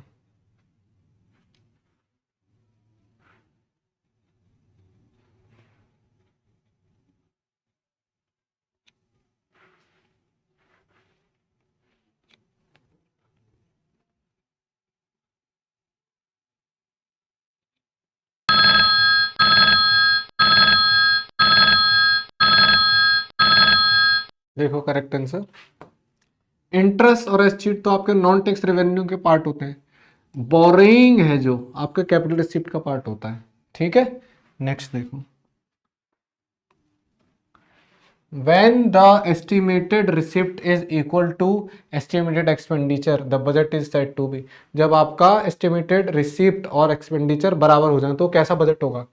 देखो करेक्ट आंसर, इंटरेस्ट और एस्शीट तो आपके नॉन टैक्स रेवेन्यू के पार्ट होते हैं, बोरिंग है जो आपके कैपिटल रिसिप्ट का पार्ट होता है। ठीक है, नेक्स्ट देखो, when the estimated receipt is equal to estimated expenditure the budget is said to be। जब आपका estimated receipt और expenditure बराबर हो जाए तो कैसा बजट होगा,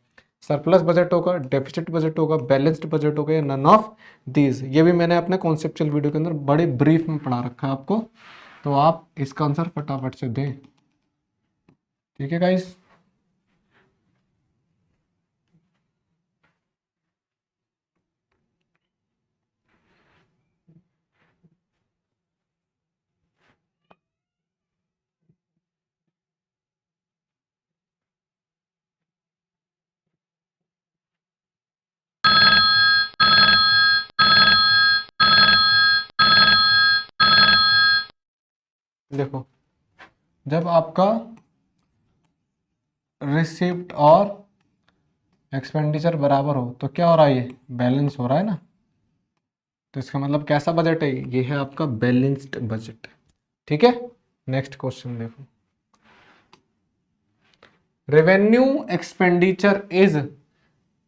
सरप्लस बजट होगा, डेफिसिट बजट होगा, बैलेंस्ड बजट होगा, या नन ऑफ दीज। ये भी मैंने अपने कॉन्सेप्चुअल वीडियो के अंदर बड़ी ब्रीफ में पढ़ा रखा है आपको, तो आप इसका आंसर फटाफट से दें। ठीक है गाइस, देखो जब आपका रिसिप्ट और एक्सपेंडिचर बराबर हो तो क्या हो रहा है, ये बैलेंस हो रहा है ना, तो इसका मतलब कैसा बजट है, ये है आपका बैलेंस्ड बजट। ठीक है, नेक्स्ट क्वेश्चन देखो, revenue expenditure is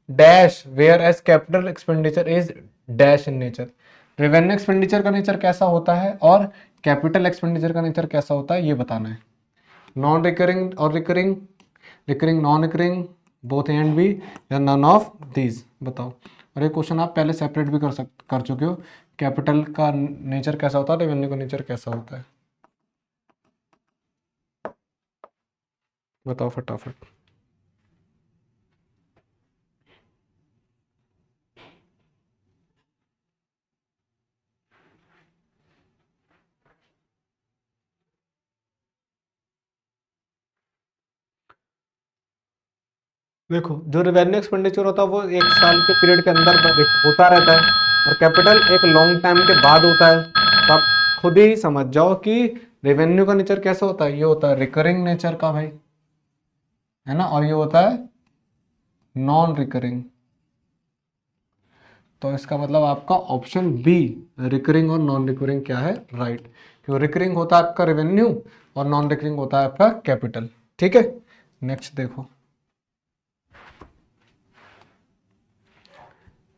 dash whereas capital expenditure is dash in nature. Revenue expenditure का नेचर कैसा होता है और कैपिटल एक्सपेंडिचर का नेचर कैसा होता है, ये बताना है। नॉन रिकरिंग और recurring, recurring non recurring, both A and B, या नन ऑफ दीज, बताओ। और ये क्वेश्चन आप पहले सेपरेट भी कर चुके हो, कैपिटल का नेचर कैसा होता है, रेवेन्यू का नेचर कैसा होता है, बताओ फटाफट। देखो जो रेवेन्यू एक्सपेंडिचर होता है वो एक साल के पीरियड के अंदर होता रहता है, और कैपिटल एक लॉन्ग टाइम के बाद होता है। तो आप खुद ही समझ जाओ कि रेवेन्यू का नेचर कैसा होता है, ये होता है रिकरिंग नेचर का भाई, है ना, और ये होता है नॉन रिकरिंग। तो इसका मतलब आपका ऑप्शन बी, रिकरिंग और नॉन रिकरिंग क्या है, राइट। क्योंकि रिकरिंग होता है आपका रेवेन्यू और नॉन रिकरिंग होता है आपका कैपिटल। ठीक है, नेक्स्ट देखो,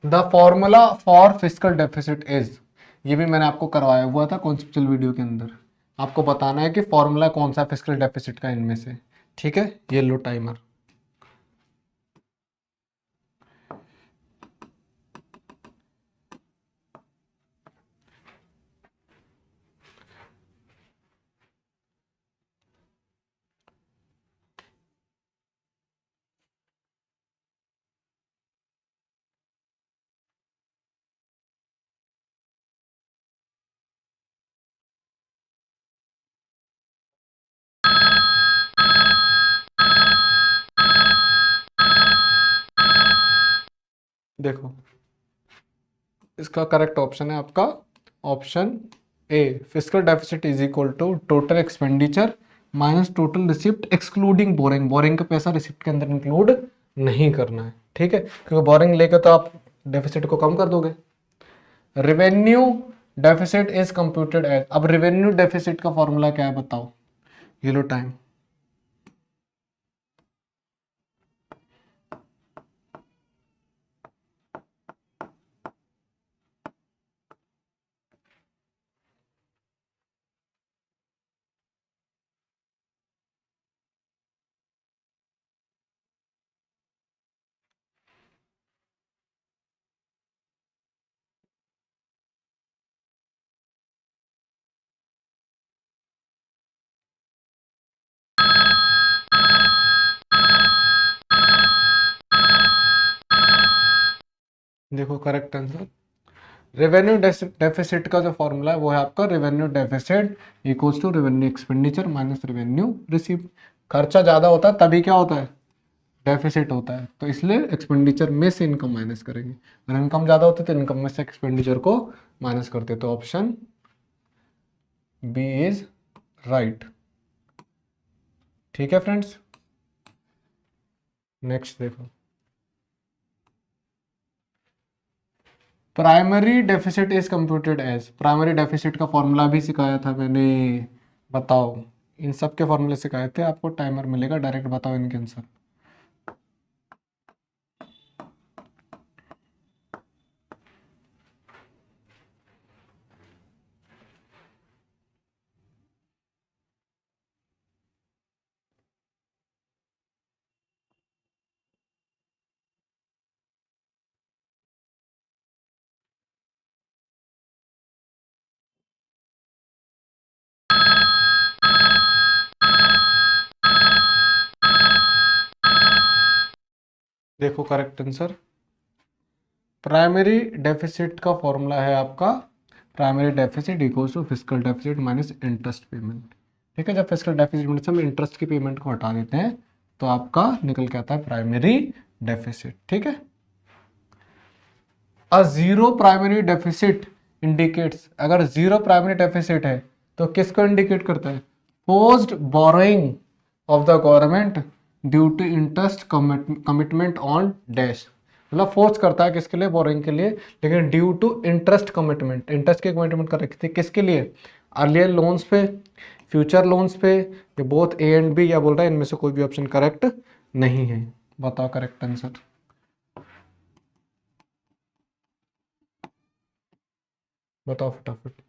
the formula for fiscal deficit is, ये भी मैंने आपको करवाया हुआ था कॉन्सेप्चुअल वीडियो के अंदर। आपको बताना है कि फॉर्मूला कौन सा फिस्कल डेफिसिट का इनमें से। ठीक है, ये लो टाइमर। देखो इसका करेक्ट ऑप्शन है आपका option A, fiscal deficit is equal to total expenditure minus total receipt excluding borrowing. Borrowing का पैसा रिसिप्ट के अंदर इंक्लूड नहीं करना है। ठीक है, क्योंकि बोरिंग लेकर तो आप डेफिसिट को कम कर दोगे। Revenue deficit is computed as, अब रेवेन्यू डेफिसिट का फॉर्मूला क्या है बताओ, ये लो टाइम। देखो करेक्ट आंसर, रेवेन्यू डेफिसिट का जो फॉर्मूला है वो है आपका revenue deficit equals to revenue expenditure minus revenue receive. खर्चा ज्यादा होता है तभी क्या होता है, डेफिसिट होता है। तो इसलिए एक्सपेंडिचर में से इनकम माइनस करेंगे, अगर इनकम ज्यादा होती है तो इनकम में से एक्सपेंडिचर को माइनस करते। तो ऑप्शन बी इज राइट। ठीक है फ्रेंड्स, नेक्स्ट देखो, primary deficit is computed as, primary deficit का फॉर्मूला भी सिखाया था मैंने, बताओ। इन सब के फॉर्मूले सिखाए थे आपको, टाइमर मिलेगा, डायरेक्ट बताओ इनके आंसर। देखो करेक्ट आंसर, प्राइमरी डेफिसिट का फॉर्मूला है आपका primary deficit equals to fiscal deficit minus interest payment. ठीक है, जब फिस्कल डेफिसिट में से हम इंटरेस्ट की पेमेंट को हटा देते हैं तो आपका निकल के आता है प्राइमरी डेफिसिट। ठीक है, a zero primary deficit indicates, अगर जीरो प्राइमरी डेफिसिट है तो किसको इंडिकेट करता है, post borrowing of the government due to interest commitment on dash. मतलब फोर्स करता है किसके लिए, बोरोइंग के लिए, लेकिन due to interest commitment, interest की कमिटमेंट कर रखी थी किसके लिए, अर्लियर लोन्स पे, फ्यूचर लोन्स पे, ये बोथ ए एंड बी, या बोल रहा है इनमें से कोई भी ऑप्शन करेक्ट नहीं है। बताओ करेक्ट आंसर, बताओ फटाफट।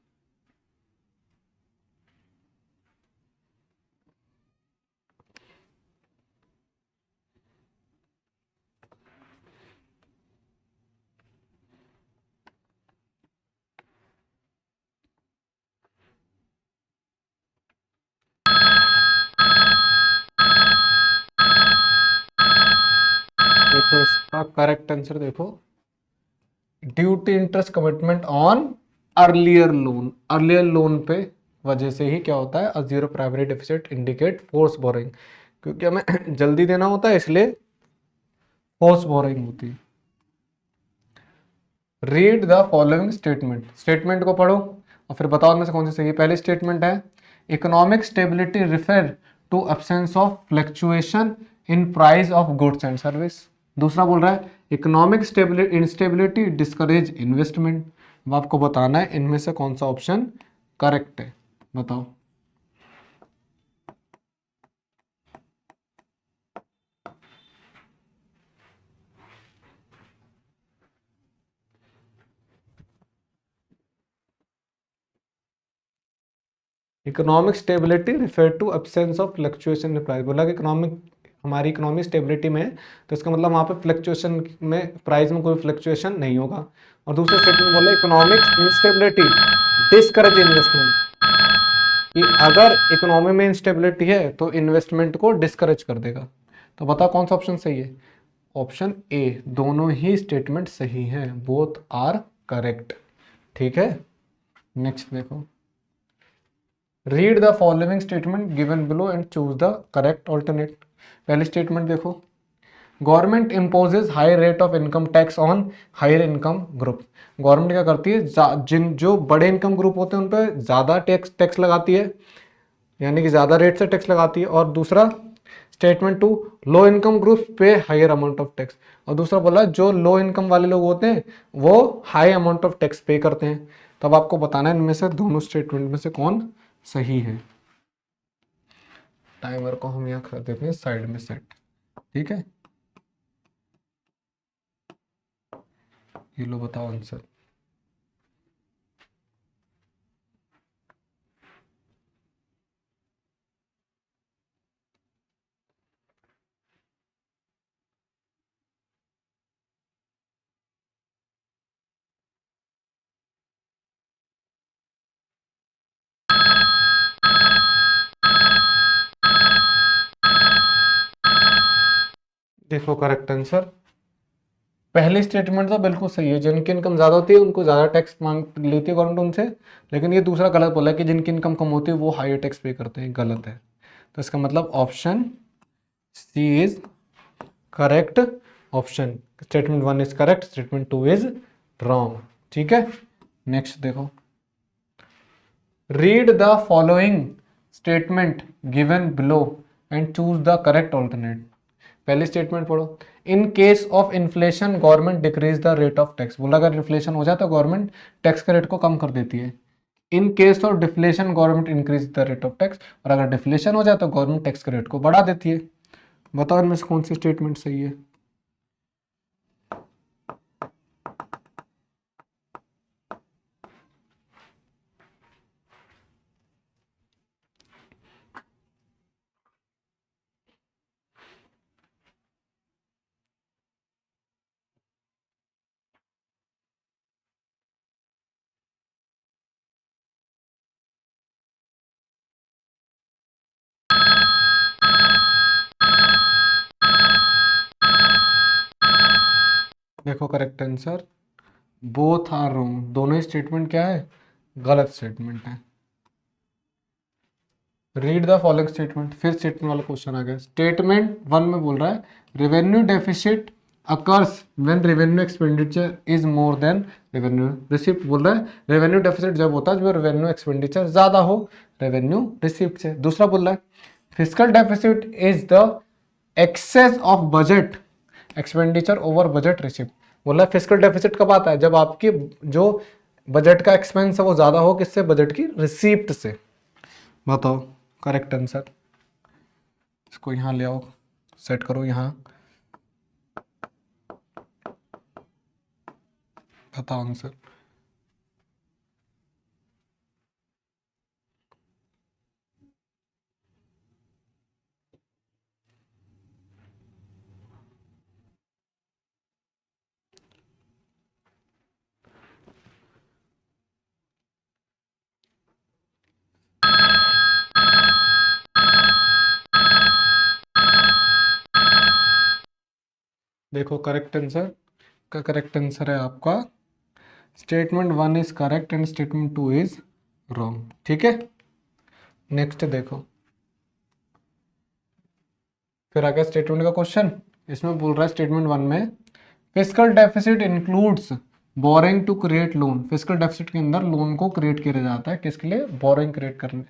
इसका करेक्ट आंसर देखो, due to interest commitment on earlier loan पे वजह से ही क्या होता है, zero primary deficit indicate force borrowing, क्योंकि हमें जल्दी देना होता है इसलिए फोर्स बोरिंग होती है। Read the following statement, statement को पढ़ो और फिर बताओ इनमें से कौन सी सही है। पहली स्टेटमेंट है economic stability refer to absence of fluctuation in price of goods and service. दूसरा बोल रहा है इकोनॉमिक इंस्टेबिलिटी डिस्करेज इन्वेस्टमेंट। अब आपको बताना है इनमें से कौन सा ऑप्शन करेक्ट है, बताओ। Economic stability refer to absence of fluctuation in price, बोला कि इकोनॉमिक हमारी इकोनॉमी स्टेबिलिटी में है तो इसका मतलब वहाँ पे फ्लक्चुएशन में प्राइस में कोई फ्लक्चुएशन नहीं होगा। और दूसरा स्टेटमेंट बोला इकोनॉमिक इंस्टेबिलिटी डिस्करेज इन्वेस्टमेंट, कि अगर इकोनॉमी में इंस्टेबिलिटी है तो इन्वेस्टमेंट को डिस्करेज कर देगा। तो बताओ कौन सा ऑप्शन सही है। ऑप्शन ए, दोनों ही स्टेटमेंट सही हैं, बोथ आर करेक्ट। ठीक है, नेक्स्ट देखो, read the following statement given below and choose the correct alternate. पहली स्टेटमेंट देखो, government imposes high rate of income tax on higher income group. Government क्या करती है, जिन जो बड़े इनकम ग्रुप होते हैं उन पर ज़्यादा टैक्स लगाती है, यानी कि ज़्यादा रेट से टैक्स लगाती है। और दूसरा statement two, low income group पे हायर अमाउंट ऑफ टैक्स। और दूसरा बोला जो लो इनकम वाले लोग होते हैं वो हाई अमाउंट ऑफ टैक्स पे करते हैं। तब आपको बताना है इनमें से दोनों स्टेटमेंट में से कौन सही है। टाइमर को हम यहाँ कर देते हैं साइड में सेट। ठीक है, ये लो बताओ आंसर। देखो करेक्ट आंसर, पहली स्टेटमेंट तो बिल्कुल सही है, जिनकी इनकम ज़्यादा होती है उनको ज़्यादा टैक्स मांग लेती है गवर्नमेंट उनसे। लेकिन ये दूसरा गलत बोला है कि जिनकी इनकम कम होती है वो हायर टैक्स पे करते हैं, गलत है। तो इसका मतलब option C is correct option. Statement 1 is correct, statement 2 is wrong. ठीक है, नेक्स्ट देखो, read the following statement given below and choose the correct alternate. पहली स्टेटमेंट पढ़ो, in case of inflation government decrease the rate of tax. बोला अगर इन्फ्लेशन हो जाए तो गवर्नमेंट टैक्स के रेट को कम कर देती है। इन case of deflation government increase the rate of tax, और अगर डिफ्लेशन हो जाए तो गवर्नमेंट टैक्स के रेट को बढ़ा देती है। बताओ इनमें से कौन सी स्टेटमेंट सही है। देखो correct answer, both are wrong, दोनों ही स्टेटमेंट क्या है, गलत स्टेटमेंट है। रीड द फॉलोइंग स्टेटमेंट, फिर स्टेटमेंट वाला क्वेश्चन आ गया। स्टेटमेंट 1 में बोल रहा है revenue deficit occurs when revenue expenditure is more than revenue receipt. बोल रहा है रेवेन्यू डेफिसिट जब होता है जब रेवेन्यू एक्सपेंडिचर ज्यादा हो रेवेन्यू रिसिप्ट से। दूसरा बोल रहा है physical deficit is the excess of budget expenditure over budget receipt. बोला फिजिकल डेफिसिट कब आता है, जब आपकी जो बजट का एक्सपेंस है वो ज्यादा हो किससे, बजट की रिसीप्ट से। बताओ करेक्ट आंसर। इसको यहाँ ले आओ, सेट करो यहाँ, बताओ आंसर। देखो करेक्ट आंसर का करेक्ट आंसर है आपका statement 1 is correct and statement 2 is wrong. ठीक है, नेक्स्ट देखो, फिर आ गया स्टेटमेंट का क्वेश्चन। इसमें बोल रहा है स्टेटमेंट 1 में fiscal deficit includes borrowing to create loan. Fiscal deficit के अंदर लोन को क्रिएट किया जाता है, किसके लिए? बोरिंग क्रिएट करने।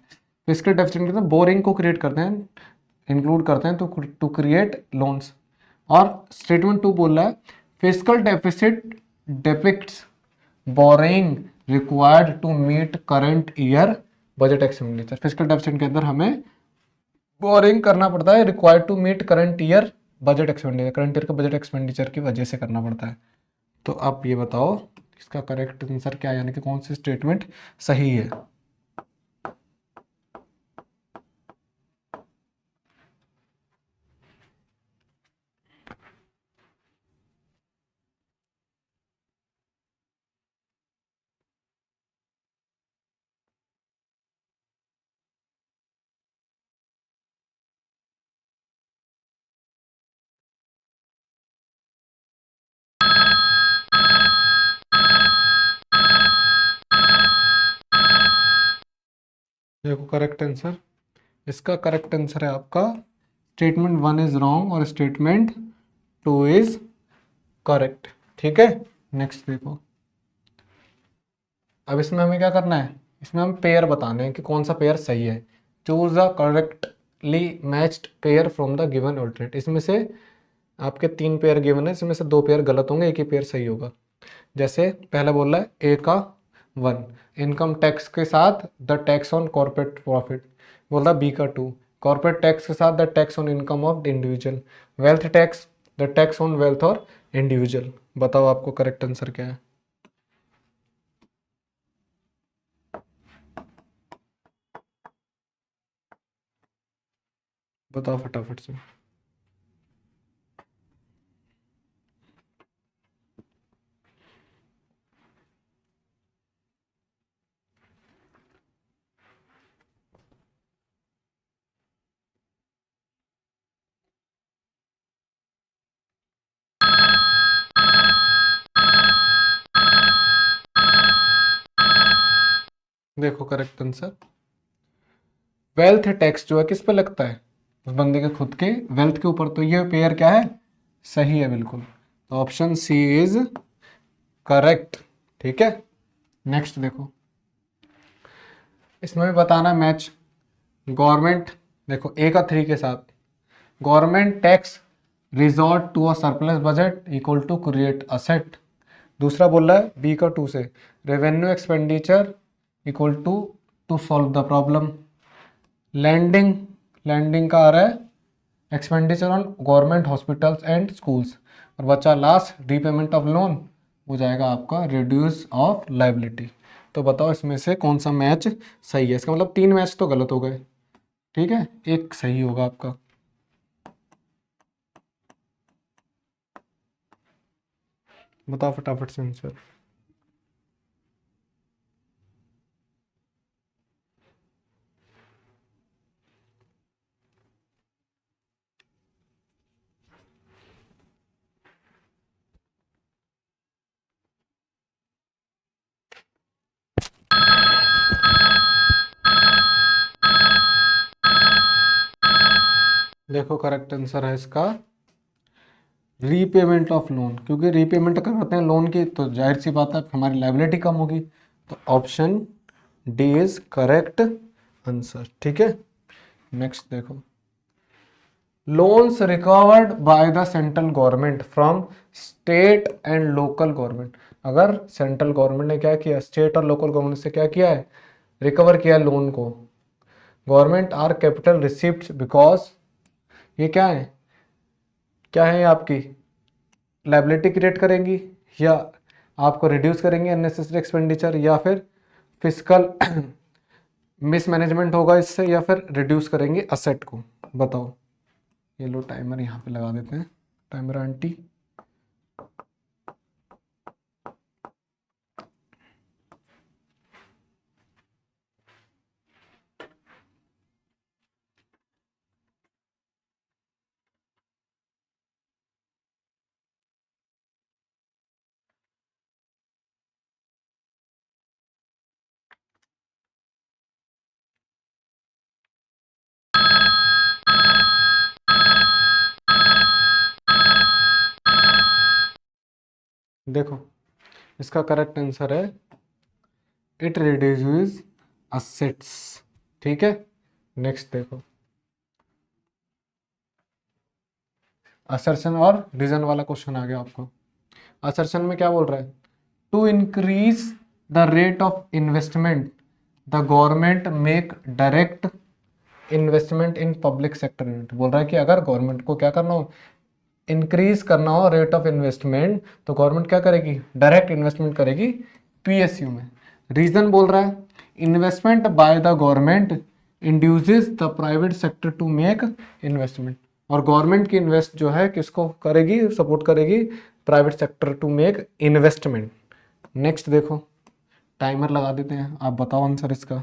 फिस्कल डेफिसिट के अंदर बोरिंग को क्रिएट करते हैं, इंक्लूड करते हैं टू क्रिएट लोन्स। और स्टेटमेंट 2 बोल रहा है fiscal deficit depicts borrowing required to meet current year budget expenditure. Fiscal deficit के अंदर हमें बोरिंग करना पड़ता है, required to meet current year budget expenditure, current year का बजट एक्सपेंडिचर की वजह से करना पड़ता है। तो आप ये बताओ इसका करेक्ट आंसर क्या है, यानी कि कौन सी स्टेटमेंट सही है? देखो करेक्ट आंसर, इसका करेक्ट आंसर है आपका स्टेटमेंट 1 इज रॉन्ग और स्टेटमेंट 2 इज करेक्ट। ठीक है, नेक्स्ट देखो, अब इसमें हमें क्या करना है, इसमें हम पेयर बताने हैं कि कौन सा पेयर सही है। Choose the correctly matched pair from the given alternate. इसमें से आपके 3 पेयर गिवन है, इसमें से 2 पेयर गलत होंगे, एक ही पेयर सही होगा। जैसे पहला बोल रहा है ए का 1 इनकम टैक्स के साथ the tax on corporate profit. बोल रहा बी का 2 कॉर्पोरेट टैक्स के साथ the tax on income of individual, wealth tax the tax on wealth और इंडिविजुअल। बताओ आपको करेक्ट आंसर क्या है? बताओ फटाफट से। देखो करेक्ट आंसर वेल्थ टैक्स जो है किस पे लगता है? उस बंदे के खुद के वेल्थ के ऊपर। तो ये पेयर क्या है? सही है बिल्कुल। तो ऑप्शन सी इज करेक्ट। ठीक है, नेक्स्ट देखो, इसमें भी बताना मैच गवर्नमेंट। देखो ए का 3 के साथ government tax resort to a surplus budget equal to create asset. दूसरा बोल रहा है बी का 2 से revenue expenditure equal to solve the problem. Landing landing का आ रहा है expenditure on government hospitals and schools. और बच्चा लास्ट रीपेमेंट ऑफ लोन हो जाएगा आपका रिड्यूस ऑफ लाइबिलिटी। तो बताओ इसमें से कौन सा मैच सही है? इसका मतलब 3 मैच तो गलत हो गए। ठीक है, एक सही होगा आपका। बताओ फटाफट से आंसर। देखो करेक्ट आंसर है इसका रीपेमेंट ऑफ लोन, क्योंकि रीपेमेंट करते हैं लोन की तो जाहिर सी बात है हमारी लाइबिलिटी कम होगी। तो option D is correct answer. ठीक है, नेक्स्ट देखो, loans recovered by the central government from state and local government. अगर सेंट्रल गवर्नमेंट ने क्या किया, स्टेट और लोकल गवर्नमेंट से क्या किया है, रिकवर किया लोन को। Government are capital receipt because ये क्या है, क्या है ये आपकी लाइबिलिटी क्रिएट करेंगी, या आपको रिड्यूस करेंगे अननेसेसरी एक्सपेंडिचर, या फिर फिजिकल मिसमैनेजमेंट होगा इससे, या फिर रिड्यूस करेंगे असेट को। बताओ। ये लो टाइमर यहाँ पे लगा देते हैं, टाइमर आंटी। देखो इसका करेक्ट आंसर है इट रिड्यूसेस असेट्स। ठीक है, नेक्स्ट देखो असर्शन और रीजन वाला क्वेश्चन आ गया आपको। असर्शन में क्या बोल रहा है, to increase the rate of investment the government make direct investment in public sector unit. बोल रहा है कि अगर गवर्नमेंट को क्या करना हो, इंक्रीज करना हो रेट ऑफ इन्वेस्टमेंट, तो गवर्नमेंट क्या करेगी, डायरेक्ट इन्वेस्टमेंट करेगी पीएसयू में। रीजन बोल रहा है investment by the government induces the private sector to make investment. और गवर्नमेंट की इन्वेस्ट जो है किसको करेगी, सपोर्ट करेगी private sector to make investment. Next देखो टाइमर लगा देते हैं, आप बताओ आंसर इसका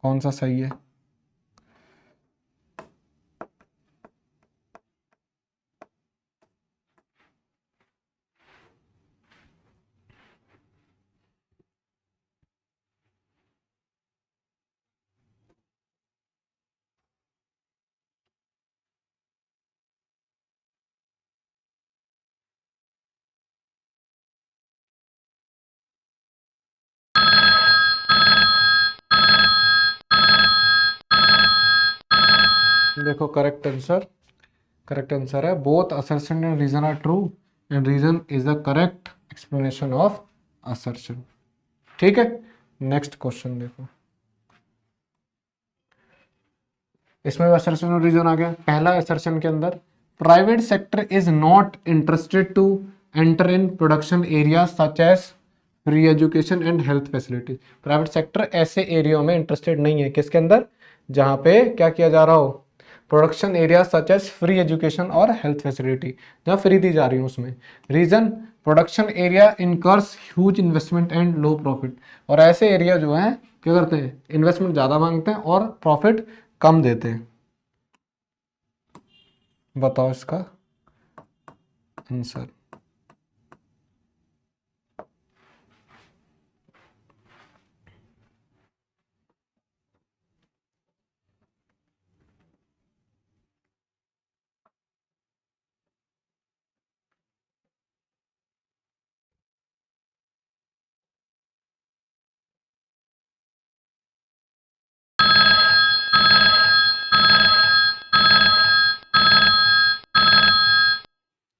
कौन सा सही है। देखो करेक्ट आंसर है both assertion and reason are true and reason is the correct explanation of assertion. ठीक है, नेक्स्ट क्वेश्चन देखो, इसमें भी असर्शन और रीजन आ गया। पहला असर्शन के अंदर private sector is not interested to enter in production area such as free education and health facility. Private sector ऐसे एरिया में इंटरेस्टेड नहीं है, किसके अंदर, जहां पे क्या किया जा रहा हो, production area such as free education और हेल्थ फैसिलिटी, जहां फ्री दी जा रही है उसमें। Reason production area incurs huge investment and low profit. और ऐसे एरिया जो है क्या करते हैं, इन्वेस्टमेंट ज़्यादा मांगते हैं और प्रॉफिट कम देते हैं। बताओ इसका आंसर।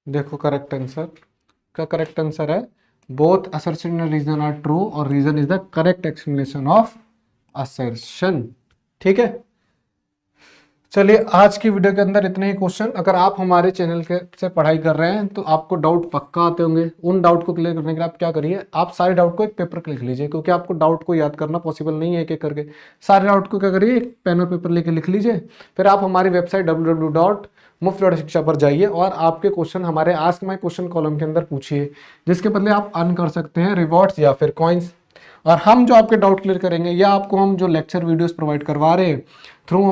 देखो करेक्ट आंसर है both assertion and reason are true और reason is the correct explanation of assertion. ठीक है, चलिए आज की वीडियो के अंदर इतने ही क्वेश्चन। अगर आप हमारे चैनल के से पढ़ाई कर रहे हैं तो आपको डाउट पक्का आते होंगे। उन डाउट को क्लियर करने के लिए आप क्या करिए, आप सारे डाउट को एक पेपर पे लिख लीजिए, क्योंकि आपको डाउट को याद करना पॉसिबल नहीं है एक एक करके। सारे डाउट को क्या करिए, एक पेन और पेपर लेके लिख लीजिए। फिर आप हमारी वेबसाइट www.muft.shiksha पर जाइए और आपके क्वेश्चन हमारे आस्क माय क्वेश्चन कॉलम के अंदर पूछिए, जिसके बदले आप अर्न कर सकते हैं रिवॉर्ड्स या फिर कॉइन्स। और हम जो आपके डाउट क्लियर करेंगे या आपको हम जो लेक्चर वीडियोस प्रोवाइड करवा रहे हैं थ्रू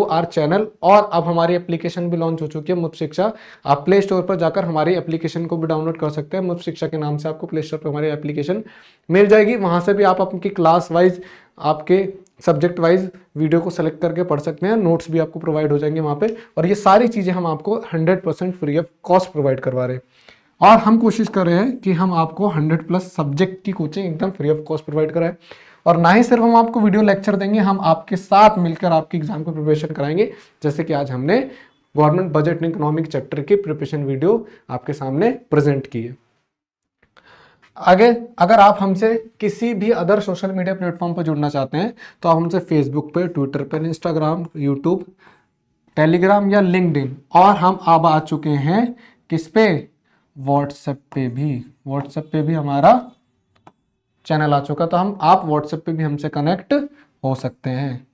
आवर चैनल। और अब हमारी एप्लीकेशन भी लॉन्च हो चुकी है मुफ्त शिक्षा। आप प्ले स्टोर पर जाकर हमारी एप्लीकेशन को भी डाउनलोड कर सकते हैं। मुफ्त शिक्षा के नाम से आपको प्ले स्टोर पर हमारी एप्लीकेशन मिल जाएगी। वहां से भी आप अपनी क्लास वाइज, आपके सब्जेक्ट वाइज वीडियो को सेलेक्ट करके पढ़ सकते हैं। नोट्स भी आपको प्रोवाइड हो जाएंगे वहाँ पे। और ये सारी चीज़ें हम आपको 100% फ्री ऑफ कॉस्ट प्रोवाइड करवा रहे हैं। और हम कोशिश कर रहे हैं कि हम आपको 100+ सब्जेक्ट की कोचिंग एकदम फ्री ऑफ कॉस्ट प्रोवाइड कराएं। और ना ही सिर्फ हम आपको वीडियो लेक्चर देंगे, हम आपके साथ मिलकर आपकी एग्जाम की प्रिपरेशन कराएंगे। जैसे कि आज हमने government budget and economic chapter की प्रिपरेशन वीडियो आपके सामने प्रेजेंट की है। आगे अगर आप हमसे किसी भी अदर सोशल मीडिया प्लेटफॉर्म पर जुड़ना चाहते हैं तो आप हमसे फेसबुक पे, ट्विटर पर, इंस्टाग्राम, यूट्यूब, टेलीग्राम या लिंक्डइन, और हम अब आ चुके हैं किस पे, व्हाट्सएप पे भी हमारा चैनल आ चुका। तो आप व्हाट्सएप पे भी हमसे कनेक्ट हो सकते हैं।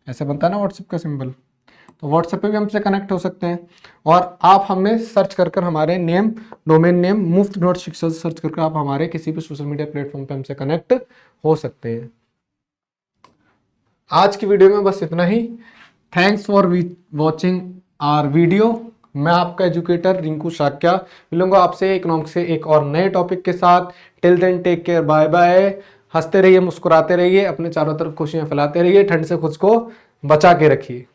ऐसे बनता है ना व्हाट्सएप का सिंबल, तो व्हाट्सएप पे भी हमसे कनेक्ट हो सकते हैं। और आप हमें सर्च कर हमारे डोमेन नेम मुफ्त.शिक्षा सर्च करके आप हमारे किसी भी सोशल मीडिया प्लेटफॉर्म पे हमसे कनेक्ट हो सकते हैं। आज की वीडियो में बस इतना ही। Thanks for watching our video. मैं आपका एजुकेटर रिंकू शाक्या मिलूंगा आपसे इकोनॉमिक्स से एक और नए टॉपिक के साथ। Till then take care, bye bye. हंसते रहिए, मुस्कुराते रहिए, अपने चारों तरफ खुशियां फैलाते रहिए, ठंड से खुद को बचा के रखिए।